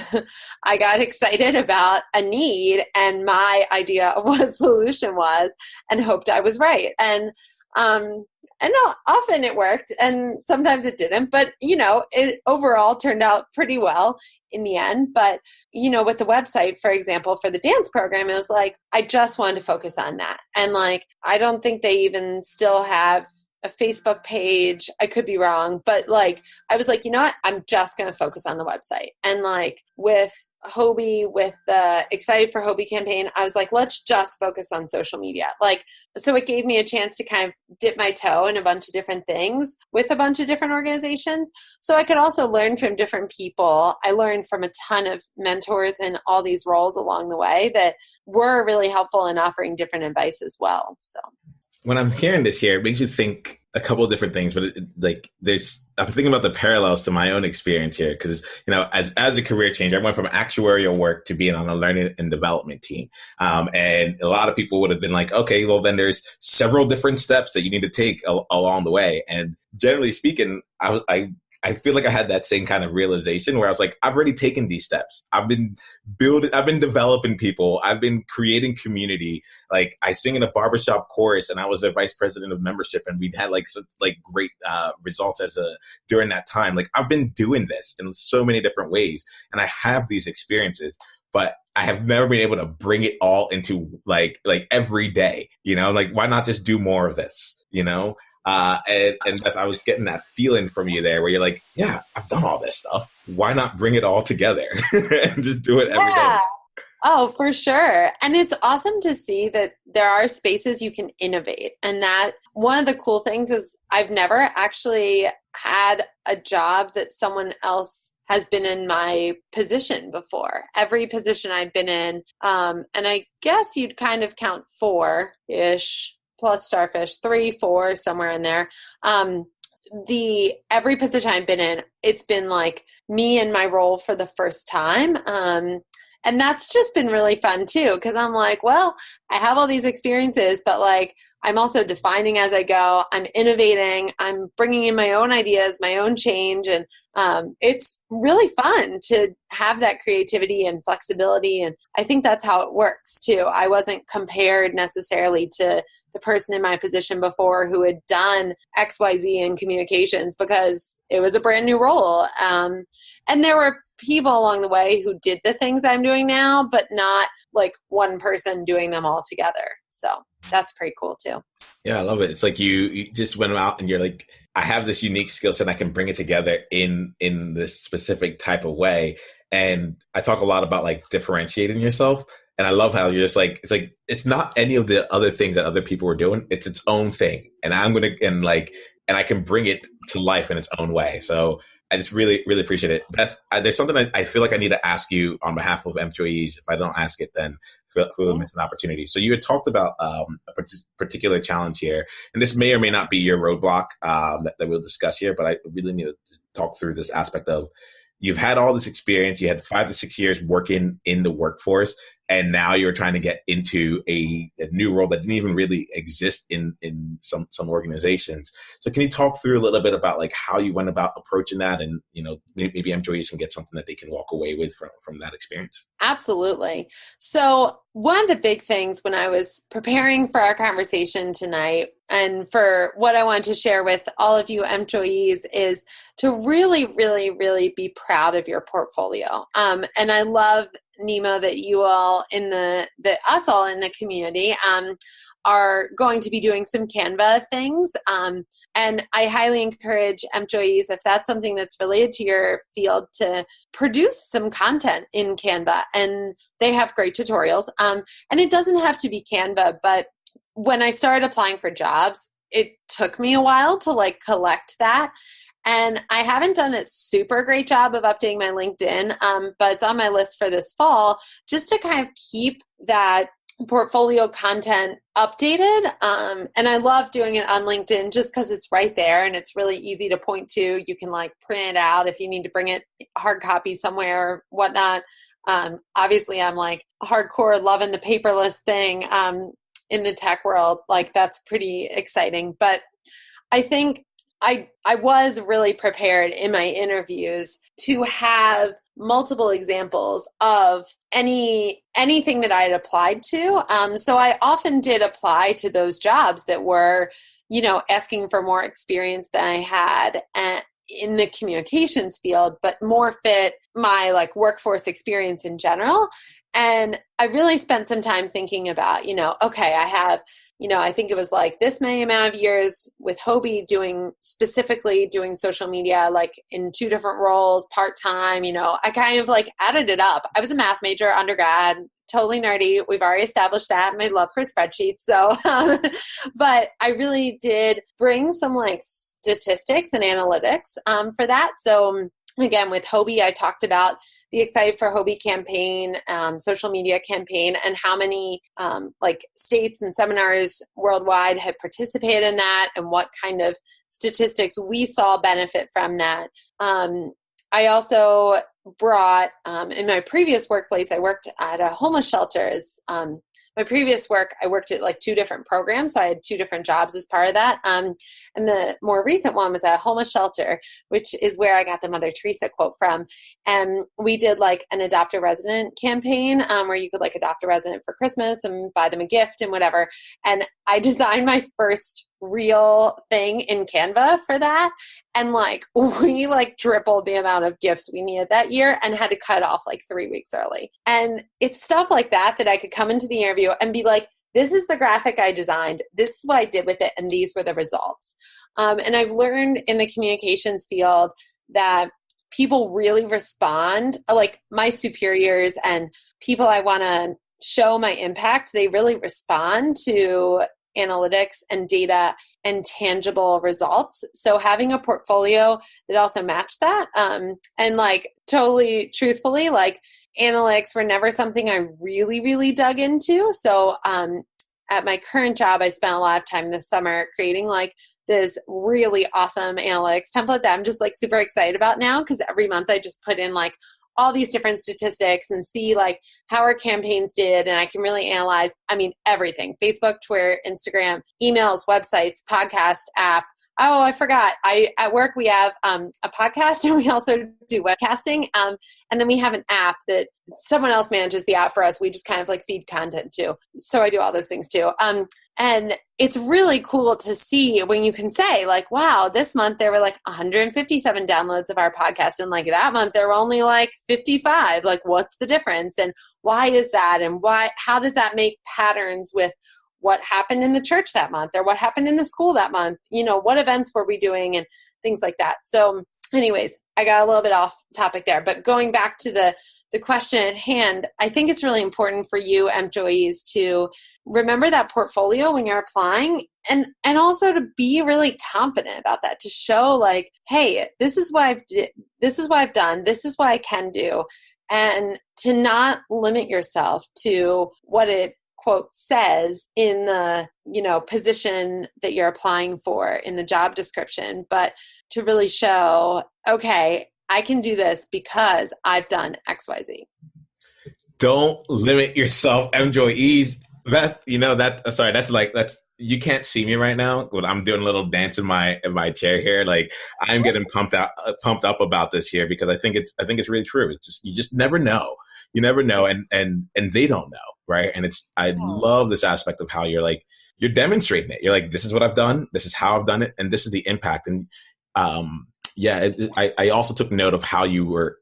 I got excited about a need and my idea of what a solution was and hoped I was right. And often it worked and sometimes it didn't, but it overall turned out pretty well in the end. But with the website, for example, for the dance program, it was like, I just wanted to focus on that. And like, I don't think they even still have a Facebook page. I could be wrong, but like, I was like, you know what? I'm just going to focus on the website. And like with Hobie, with the Excited for Hobie campaign, I was like, let's just focus on social media. Like, so it gave me a chance to kind of dip my toe in a bunch of different things with a bunch of different organizations. So I could also learn from different people. I learned from a ton of mentors in all these roles along the way that were really helpful in offering different advice as well. So. when I'm hearing this here, it makes you think a couple of different things, but I'm thinking about the parallels to my own experience here. Cause, as a career changer, I went from actuarial work to being on a learning and development team. And a lot of people would have been like, okay, well then there's several different steps that you need to take along the way. And generally speaking, I feel like I had that same kind of realization where I was like, I've already taken these steps. I've been developing people. I've been creating community. Like I sing in a barbershop chorus and I was a vice president of membership and we'd had such great results during that time. Like I've been doing this in so many different ways and I have these experiences, but I have never been able to bring it all into like every day, why not just do more of this, and Beth, I was getting that feeling from you there where you're like, yeah, I've done all this stuff. Why not bring it all together and just do it every day? Oh, for sure. And it's awesome to see that there are spaces you can innovate. And that one of the cool things is I've never actually had a job that someone else has been in my position before. Every position I've been in, and I guess you'd kind of count 4-ish plus starfish, 3, 4, somewhere in there. Every position I've been in, it's been like me in my role for the first time. And that's just been really fun too, because I'm like, well, I have all these experiences, but I'm also defining as I go. I'm innovating. I'm bringing in my own ideas, my own change. And it's really fun to have that creativity and flexibility. And I think that's how it works too. I wasn't compared necessarily to the person in my position before who had done XYZ in communications because it was a brand new role. And there were people along the way who did the things I'm doing now, but not one person doing them all together. So that's pretty cool too. Yeah, I love it. It's like you just went out and you're like, I have this unique skill set. I can bring it together in this specific type of way. And I talk a lot about differentiating yourself. And I love how you're just it's not any of the other things that other people are doing. It's its own thing. And and I can bring it to life in its own way. So I just really, really appreciate it. Beth, there's something I feel like I need to ask you on behalf of employees. If I don't ask it, then feel it's an opportunity. So you had talked about a particular challenge here, and this may or may not be your roadblock that we'll discuss here, but I really need to talk through this aspect of you've had all this experience. You had 5 to 6 years working in the workforce, and now you're trying to get into a new role that didn't even really exist in some organizations. So can you talk through a little bit about how you went about approaching that, and maybe employees can get something that they can walk away with from that experience? Absolutely. So one of the big things when I was preparing for our conversation tonight and for what I wanted to share with all of you employees is to really, really, really be proud of your portfolio. And I love, Nemo, that you all us all in the community are going to be doing some Canva things. And I highly encourage employees, if that's something that's related to your field, to produce some content in Canva. And they have great tutorials. And it doesn't have to be Canva, but when I started applying for jobs, it took me a while to collect that. And I haven't done a super great job of updating my LinkedIn, but it's on my list for this fall just to kind of keep that portfolio content updated. And I love doing it on LinkedIn just because it's right there and it's really easy to point to. You can print it out if you need to bring it hard copy somewhere or whatnot. Obviously, I'm hardcore loving the paperless thing in the tech world. That's pretty exciting. But I think I was really prepared in my interviews to have multiple examples of anything that I had applied to. So I often did apply to those jobs that were, asking for more experience than I had in the communications field, but more fit my workforce experience in general. And I really spent some time thinking about, okay, I have, I think it was this many amount of years with Hobie specifically doing social media, in 2 different roles, part-time, I kind of added it up. I was a math major undergrad, totally nerdy. We've already established that, my love for spreadsheets. So, but I really did bring some like statistics and analytics for that. So again, with Hobie, I talked about the Excited for Hobie campaign, social media campaign, and how many like states and seminars worldwide had participated in that, and what kind of statistics we saw benefit from that. I also brought, in my previous workplace, I worked at a homeless shelter. My previous work, I worked at like 2 different programs, so I had 2 different jobs as part of that. And the more recent one was at a homeless shelter, which is where I got the Mother Teresa quote from. And we did like an adopt a resident campaign where you could like adopt a resident for Christmas and buy them a gift and whatever. And I designed my first real thing in Canva for that. And like we like tripled the amount of gifts we needed that year and had to cut off like 3 weeks early. And it's stuff like that that I could come into the interview and be like, this is the graphic I designed. This is what I did with it. And these were the results. And I've learned in the communications field that people really respond, like my superiors and people I want to show my impact, they really respond to analytics and data and tangible results. So having a portfolio that also matched that, and like totally truthfully, like analytics were never something I really, really dug into. So at my current job, I spent a lot of time this summer creating like this really awesome analytics template that I'm just like super excited about now, because every month I just put in like all these different statistics and see like how our campaigns did. And I can really analyze, I mean, everything: Facebook, Twitter, Instagram, emails, websites, podcast, app. Oh, I forgot. At work, we have a podcast, and we also do webcasting. And then we have an app that someone else manages the app for us. We just kind of like feed content too. So I do all those things too. And it's really cool to see when you can say like, wow, this month there were like 157 downloads of our podcast. And like that month there were only like 55. Like, what's the difference? And why is that? And how does that make patterns with what happened in the church that month, or what happened in the school that month? You know, what events were we doing and things like that. So anyways, I got a little bit off topic there, but going back to the question at hand, I think it's really important for you employees to remember that portfolio when you're applying, and also to be really confident about that, to show like, hey, this is what this is what I've done, this is what I can do, and to not limit yourself to what it quote says in the, you know, position that you're applying for in the job description, but to really show, okay, I can do this because I've done XYZ. Don't limit yourself, employees. Beth, you know that, sorry, that's you can't see me right now, but I'm doing a little dance in my chair here. Like, I'm getting pumped up about this here, because I think it's really true. It's just, you just never know. You never know, and they don't know, right? And I love this aspect of how you're demonstrating it. You're like, this is what I've done, this is how I've done it, and this is the impact. And I also took note of how you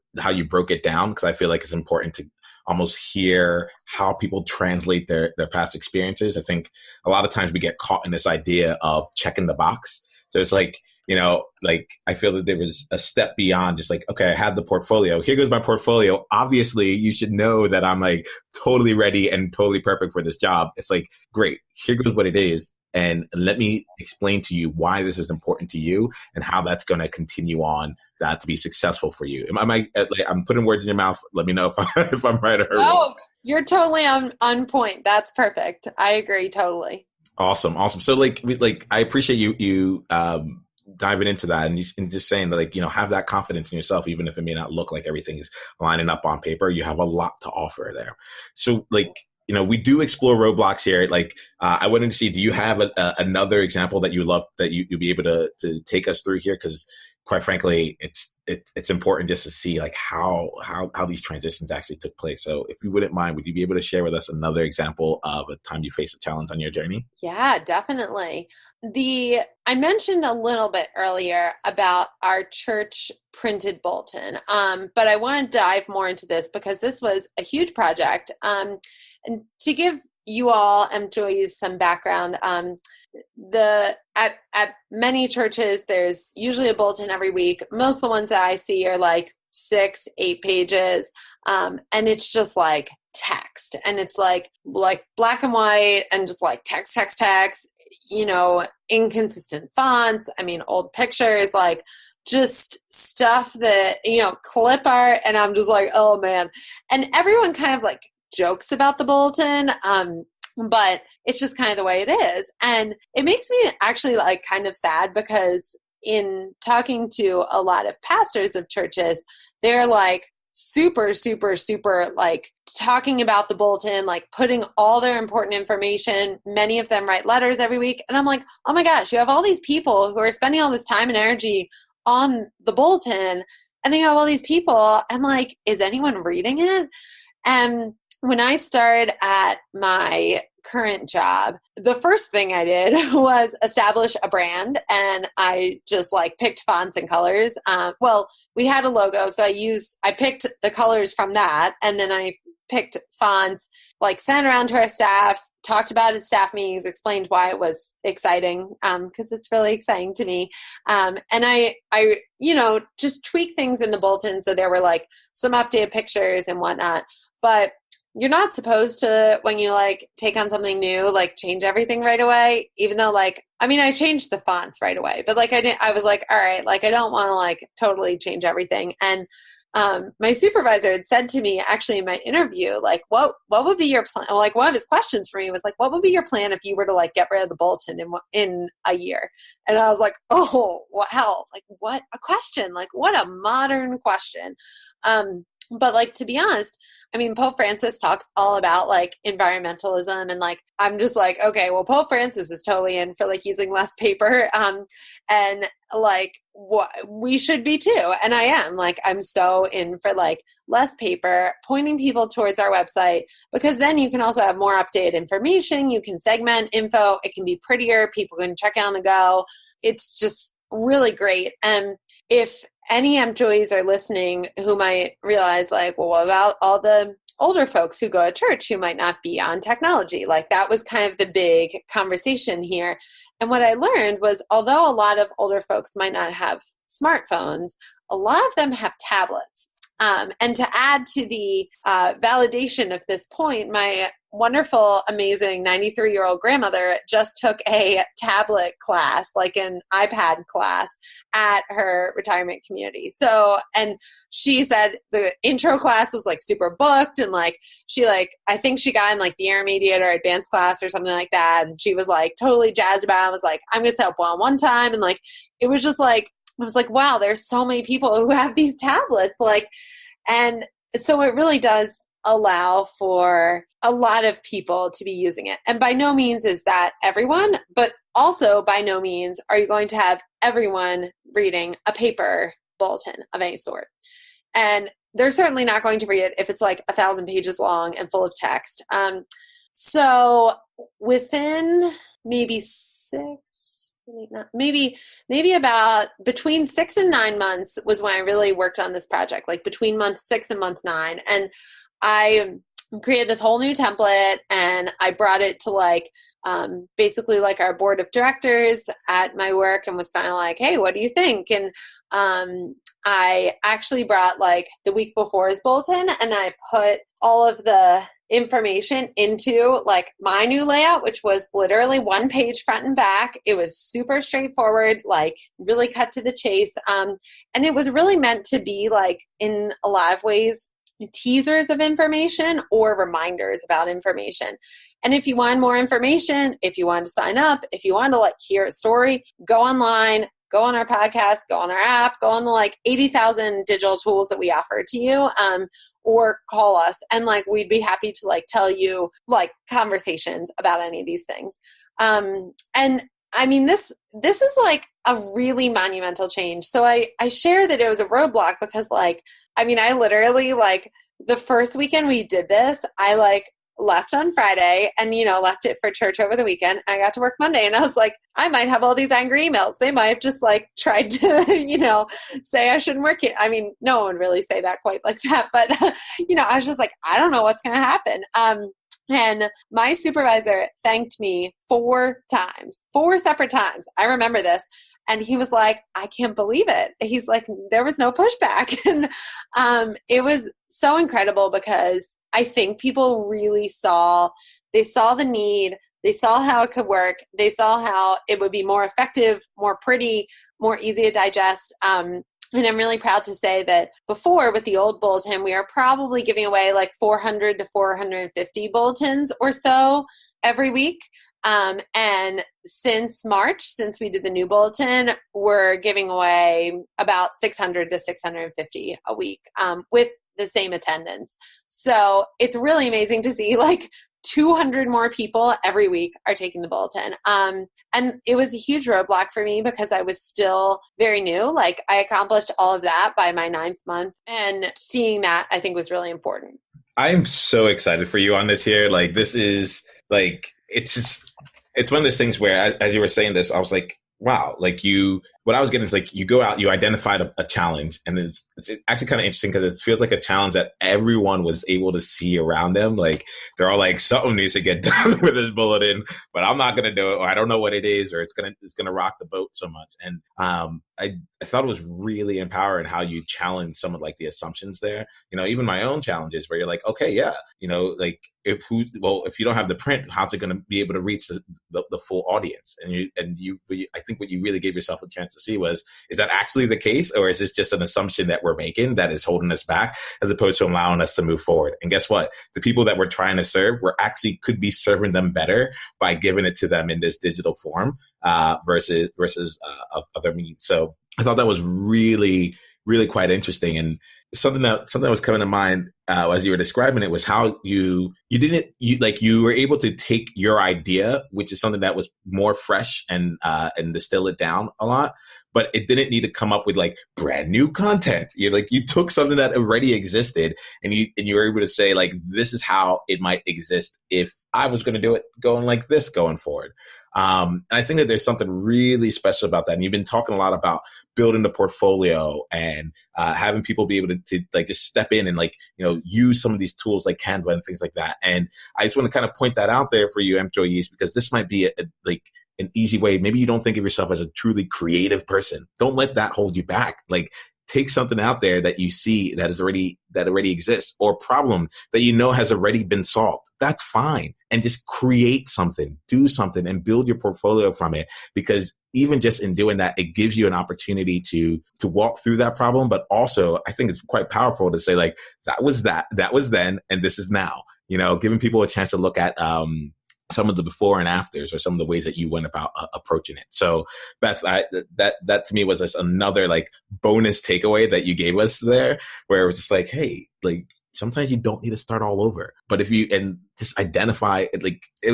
broke it down, because I feel like it's important to almost hear how people translate their past experiences. I think a lot of times we get caught in this idea of checking the box. So it's like, you know, like I feel that there was a step beyond just like, okay, I had the portfolio. Here goes my portfolio. Obviously, you should know that I'm like totally ready and totally perfect for this job. It's like, great, here goes what it is. And let me explain to you why this is important to you and how that's going to continue on that to be successful for you. I'm putting words in your mouth. Let me know if I'm right or wrong. Oh, you're totally on point. That's perfect. I agree totally. Awesome. So like I appreciate you diving into that and just saying that, like, you know, have that confidence in yourself, even if it may not look like everything is lining up on paper. You have a lot to offer there. So like, you know, we do explore roadblocks here. Like, I wanted to see, do you have another example that you love that you'd be able to take us through here? Because quite frankly, it's important just to see like how these transitions actually took place. So if you wouldn't mind, would you be able to share with us another example of a time you faced a challenge on your journey? Yeah, definitely. I mentioned a little bit earlier about our church printed Bolton, but I want to dive more into this because this was a huge project. And to give you all employees some background, at many churches, there's usually a bulletin every week. Most of the ones that I see are like 6-8 pages, and it's just like text. text, and it's like black and white and just like text, inconsistent fonts. I mean, old pictures, like just stuff that, clip art. And I'm just like, oh man. And everyone kind of like jokes about the Bolton. But it's just kind of the way it is. And it makes me actually like kind of sad, because in talking to a lot of pastors of churches, they're like super, super, super like talking about the Bolton, like putting all their important information. Many of them write letters every week. And I'm like, oh my gosh, you have all these people who are spending all this time and energy on the Bolton, and then you have all these people, and like, is anyone reading it? And when I started at my current job, the first thing I did was establish a brand, and I just like picked fonts and colors. Well, we had a logo, so I picked the colors from that, and then I picked fonts, like sent around to our staff, talked about it at staff meetings, explained why it was exciting, because it's really exciting to me. And I just tweaked things in the Bolton, so there were like some updated pictures and whatnot. But you're not supposed to, when you like take on something new, like change everything right away, even though like, I mean, I changed the fonts right away, but like I was like, all right, like I don't want to like totally change everything. And my supervisor had said to me actually in my interview, like, what would be your plan? Like one of his questions for me was like, what would be your plan if you were to like get rid of the Bolton in a year? And I was like, oh, wow, like what a question, like what a modern question. But like, to be honest, I mean, Pope Francis talks all about like environmentalism, and like, I'm just like, okay, well, Pope Francis is totally in for like using less paper. And like what we should be too. And I am like, I'm so in for like less paper, pointing people towards our website, because then you can also have more updated information. You can segment info. It can be prettier. People can check it on the go. It's just really great. And if any employees are listening who might realize like, well, what about all the older folks who go to church who might not be on technology? Like that was kind of the big conversation here. And what I learned was, although a lot of older folks might not have smartphones, a lot of them have tablets. And to add to the validation of this point, my wonderful, amazing 93-year-old grandmother just took a tablet class, like an iPad class at her retirement community. So, and she said the intro class was like super booked, and like she like, I think she got in like the intermediate or advanced class or something like that. And she was like totally jazzed about it. I was like, I'm going to set up one time. And like, it was just like, I was like, wow, there's so many people who have these tablets. Like, and so it really does allow for a lot of people to be using it. And by no means is that everyone, but also by no means are you going to have everyone reading a paper bulletin of any sort. And they're certainly not going to read it if it's like 1,000 pages long and full of text. So within maybe maybe about between 6 and 9 months was when I really worked on this project, like between month 6 and month 9. And I created this whole new template, and I brought it to like basically like our board of directors at my work, and was kind of like, hey, what do you think? And I actually brought like the week before's bulletin, and I put all of the information into like my new layout, which was literally 1 page front and back. It was super straightforward, like really cut to the chase. And it was really meant to be like, in a lot of ways, teasers of information or reminders about information. And if you want more information, if you want to sign up, if you want to like hear a story, go online, go on our podcast, go on our app, go on the like 80,000 digital tools that we offer to you, or call us, and like we'd be happy to like tell you like conversations about any of these things. And I mean, this is like a really monumental change. So I share that it was a roadblock because like, I mean, I literally like the first weekend we did this, I like left on Friday and, left it for church over the weekend. I got to work Monday, and I was like, I might have all these angry emails. They might have just like tried to, say I shouldn't work it. I mean, no one would really say that quite like that, but, I was just like, I don't know what's going to happen. And my supervisor thanked me 4 times, 4 separate times. I remember this. And he was like, I can't believe it. He's like, there was no pushback. And it was so incredible because I think people really they saw the need, they saw how it could work, they saw how it would be more effective, more pretty, more easy to digest. And I'm really proud to say that before with the old bulletin, we are probably giving away like 400 to 450 bulletins or so every week. And since March, since we did the new bulletin, we're giving away about 600 to 650 a week with the same attendance. So it's really amazing to see like 200 more people every week are taking the bulletin. And it was a huge roadblock for me because I was still very new. Like I accomplished all of that by my 9th month, and seeing that I think was really important. I'm so excited for you on this here. Like this is like, it's one of those things where as you were saying this, I was like, wow, like what I was getting is like, you go out, you identified a challenge, and it's actually kind of interesting because it feels like a challenge that everyone was able to see around them. Like they're all like, something needs to get done with this bulletin, but I'm not going to do it, or I don't know what it is, or it's going to rock the boat so much. And I thought it was really empowering how you challenge some of like the assumptions there. You know, even my own challenges where you're like, okay, yeah, you know, like if you don't have the print, how's it going to be able to reach the full audience? And I think what you really gave yourself a chance to see is that actually the case, or is this just an assumption that we're making that is holding us back as opposed to allowing us to move forward? And guess what? The people that we're trying to serve, could be serving them better by giving it to them in this digital form versus other means. So I thought that was really, really quite interesting. And something that was coming to mind as you were describing it was how you were able to take your idea, which is something that was more fresh and distill it down a lot, but it didn't need to come up with like brand new content. You took something that already existed and you were able to say like, this is how it might exist if I was going to do it going like this going forward. And I think that there's something really special about that. And you've been talking a lot about building the portfolio and having people be able to like just step in and like, you know, use some of these tools like Canva and things like that. And I just want to kind of point that out there for you employees, because this might be an easy way. Maybe you don't think of yourself as a truly creative person. Don't let that hold you back. Like take something out there that you see that already exists, or problem that you know has already been solved. That's fine. And just create something, do something, and build your portfolio from it. Because even just in doing that, it gives you an opportunity to walk through that problem. But also, I think it's quite powerful to say like, that was then, and this is now. You know, giving people a chance to look at some of the before and afters, or some of the ways that you went about approaching it. So Beth, that to me was just another like bonus takeaway that you gave us there, where it was just like, hey, like sometimes you don't need to start all over, but if you, and just identify it,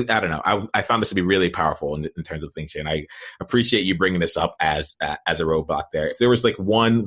I don't know. I found this to be really powerful in terms of things here. And I appreciate you bringing this up as a roadblock there. If there was like one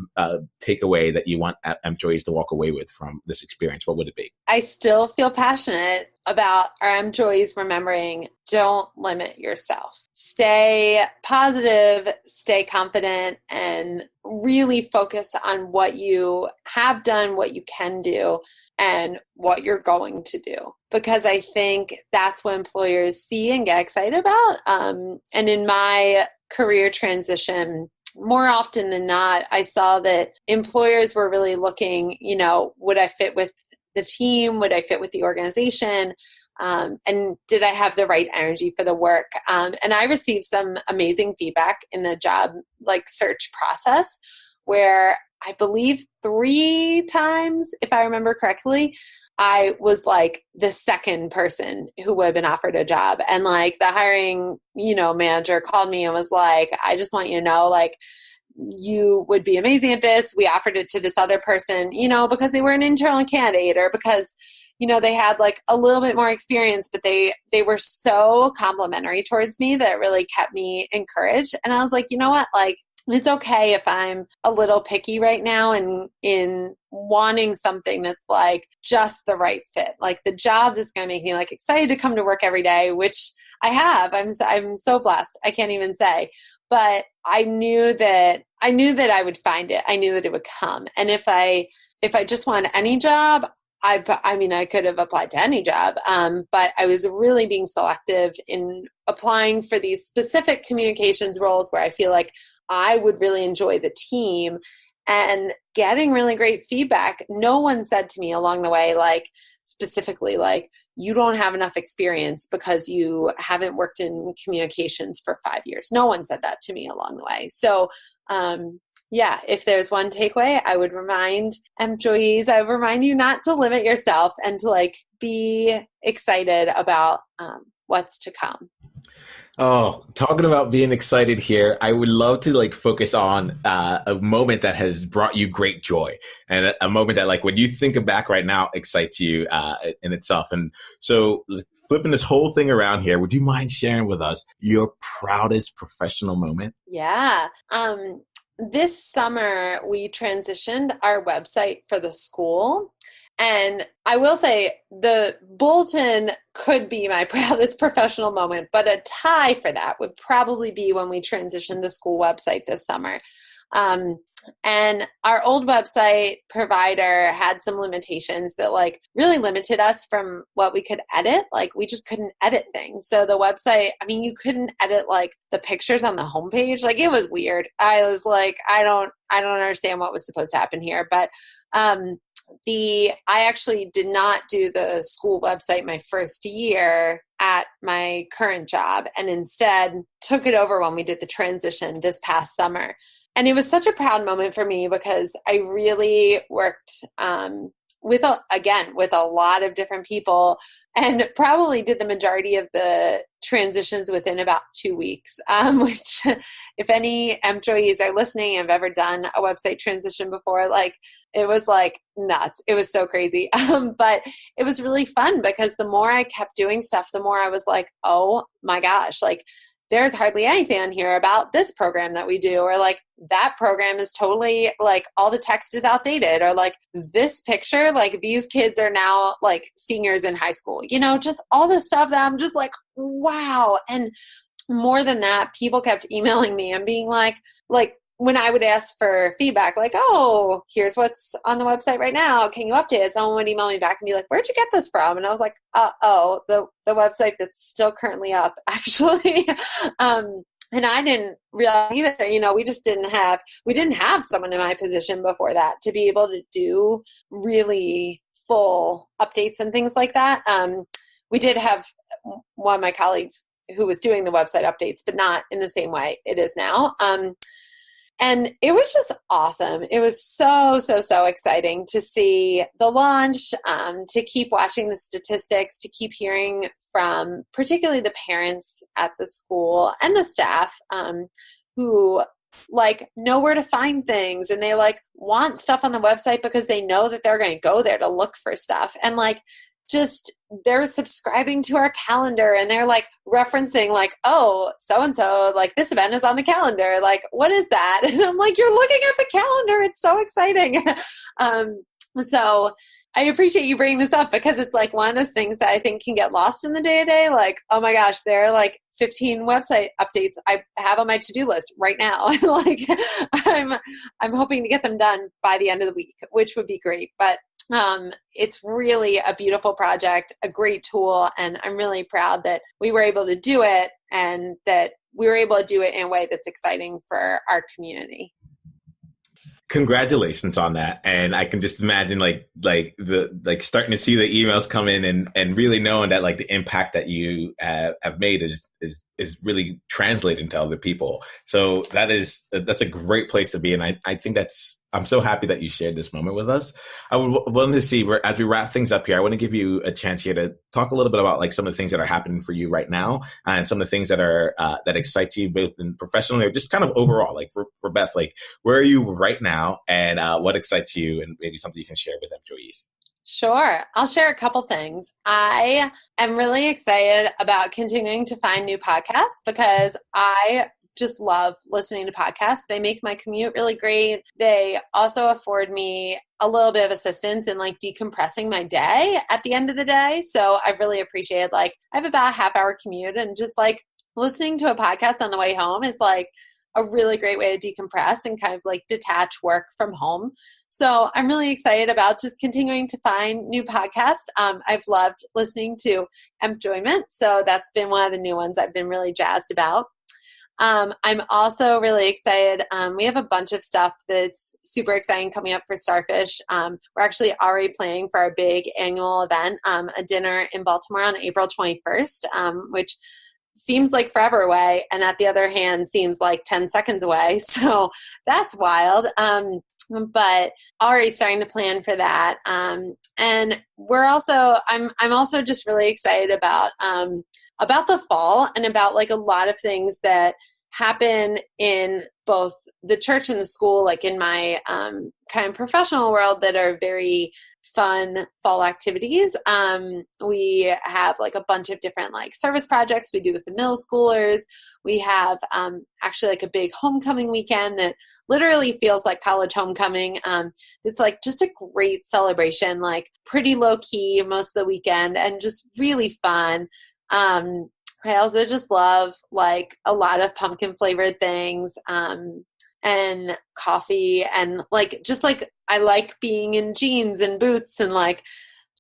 takeaway that you want employees to walk away with from this experience, what would it be? I still feel passionate about our employees remembering, don't limit yourself. Stay positive, stay confident, and really focus on what you have done, what you can do, and what you're going to do. Because I think that's what employers see and get excited about. And in my career transition, more often than not, I saw that employers were really looking, you know, would I fit with the team? Would I fit with the organization? And did I have the right energy for the work? And I received some amazing feedback in the job search process, where I believe 3 times, if I remember correctly, I was like the second person who would have been offered a job. And like the hiring, manager called me and was like, I just want you to know, like, you would be amazing at this. We offered it to this other person, because they were an internal candidate, or because, they had like a little bit more experience, but they were so complimentary towards me that really kept me encouraged. And I was like, you know what, like, it's okay if I'm a little picky right now and in wanting something that's like just the right fit, like the job that's going to make me like excited to come to work every day, which I have. I'm so blessed. I can't even say, but I knew that I would find it. I knew that it would come. And if I just wanted any job, I mean, I could have applied to any job, but I was really being selective in applying for these specific communications roles where I feel like I would really enjoy the team and getting really great feedback. No one said to me along the way, like specifically, like, you don't have enough experience because you haven't worked in communications for 5 years. No one said that to me along the way. So, yeah, if there's one takeaway, I would remind employees, I would remind you not to limit yourself and to like be excited about what's to come. Oh, talking about being excited here, I would love to like focus on a moment that has brought you great joy, and a moment that, like, when you think back right now, excites you in itself. And so, flipping this whole thing around here, would you mind sharing with us your proudest professional moment? Yeah. This summer, we transitioned our website for the school. And I will say the Bolton could be my proudest professional moment, but a tie for that would probably be when we transitioned the school website this summer. And our old website provider had some limitations that like really limited us from what we could edit. Like we just couldn't edit things. So the website, I mean, you couldn't edit like the pictures on the homepage. Like it was weird. I was like, I don't understand what was supposed to happen here. But I actually did not do the school website my first year at my current job, and instead took it over when we did the transition this past summer. And it was such a proud moment for me because I really worked with a lot of different people, and probably did the majority of the transitions within about 2 weeks, which if any employees are listening and have ever done a website transition before, like it was like nuts. It was so crazy. But it was really fun because the more I kept doing stuff, the more I was like, oh my gosh, like there's hardly anything on here about this program that we do, or like that program is totally like all the text is outdated, or like this picture, like these kids are now like seniors in high school, you know, just all this stuff that I'm just like, wow. And more than that, people kept emailing me and being like when I would ask for feedback, like, oh, here's what's on the website right now, can you update it? Someone would email me back and be like, where'd you get this from? And I was like, the website that's still currently up, actually. And I didn't realize either, you know, we didn't have someone in my position before that to be able to do really full updates and things like that. We did have one of my colleagues who was doing the website updates, but not in the same way it is now. And it was just awesome. It was so, so, so exciting to see the launch, to keep watching the statistics, to keep hearing from particularly the parents at the school and the staff who like know where to find things, and they like want stuff on the website because they know that they're going to go there to look for stuff. And like just they're subscribing to our calendar, and they're like referencing like, oh, so-and-so, like this event is on the calendar. Like, what is that? And I'm like, you're looking at the calendar. It's so exciting. So I appreciate you bringing this up because it's like one of those things that I think can get lost in the day-to-day. Like, oh my gosh, there are like 15 website updates I have on my to-do list right now. Like I'm hoping to get them done by the end of the week, which would be great. But it's really a beautiful project, a great tool, and I'm really proud that we were able to do it, and that we were able to do it in a way that's exciting for our community. Congratulations on that. And I can just imagine like starting to see the emails come in and really knowing that like the impact that you have made is really translating to other people. So that's a great place to be. And I think I'm so happy that you shared this moment with us. I would want to see, as we wrap things up here, I want to give you a chance here to talk a little bit about like some of the things that are happening for you right now, and some of the things that are that excite you both in professionally or just kind of overall. Like for Beth, like where are you right now, and what excites you, and maybe something you can share with employees. Sure. I'll share a couple things. I am really excited about continuing to find new podcasts because I just love listening to podcasts. They make my commute really great. They also afford me a little bit of assistance in like decompressing my day at the end of the day. So I've really appreciated, like, I have about a half-hour commute, and just like listening to a podcast on the way home is like a really great way to decompress and kind of like detach work from home. So I'm really excited about just continuing to find new podcasts. I've loved listening to Empjoyment, so that's been one of the new ones I've been really jazzed about. I'm also really excited. We have a bunch of stuff that's super exciting coming up for Starfish. We're actually already planning for our big annual event, a dinner in Baltimore on April 21st, which seems like forever away, and at the other hand seems like 10 seconds away. So that's wild. But already starting to plan for that. And I'm also just really excited about the fall and about like a lot of things that happen in both the church and the school, like in my kind of professional world, that are very fun fall activities. We have like a bunch of different like service projects we do with the middle schoolers. We have actually like a big homecoming weekend that literally feels like college homecoming. It's like just a great celebration, like pretty low key most of the weekend and just really fun. I also just love like a lot of pumpkin flavored things, and coffee, and like just like I like being in jeans and boots and like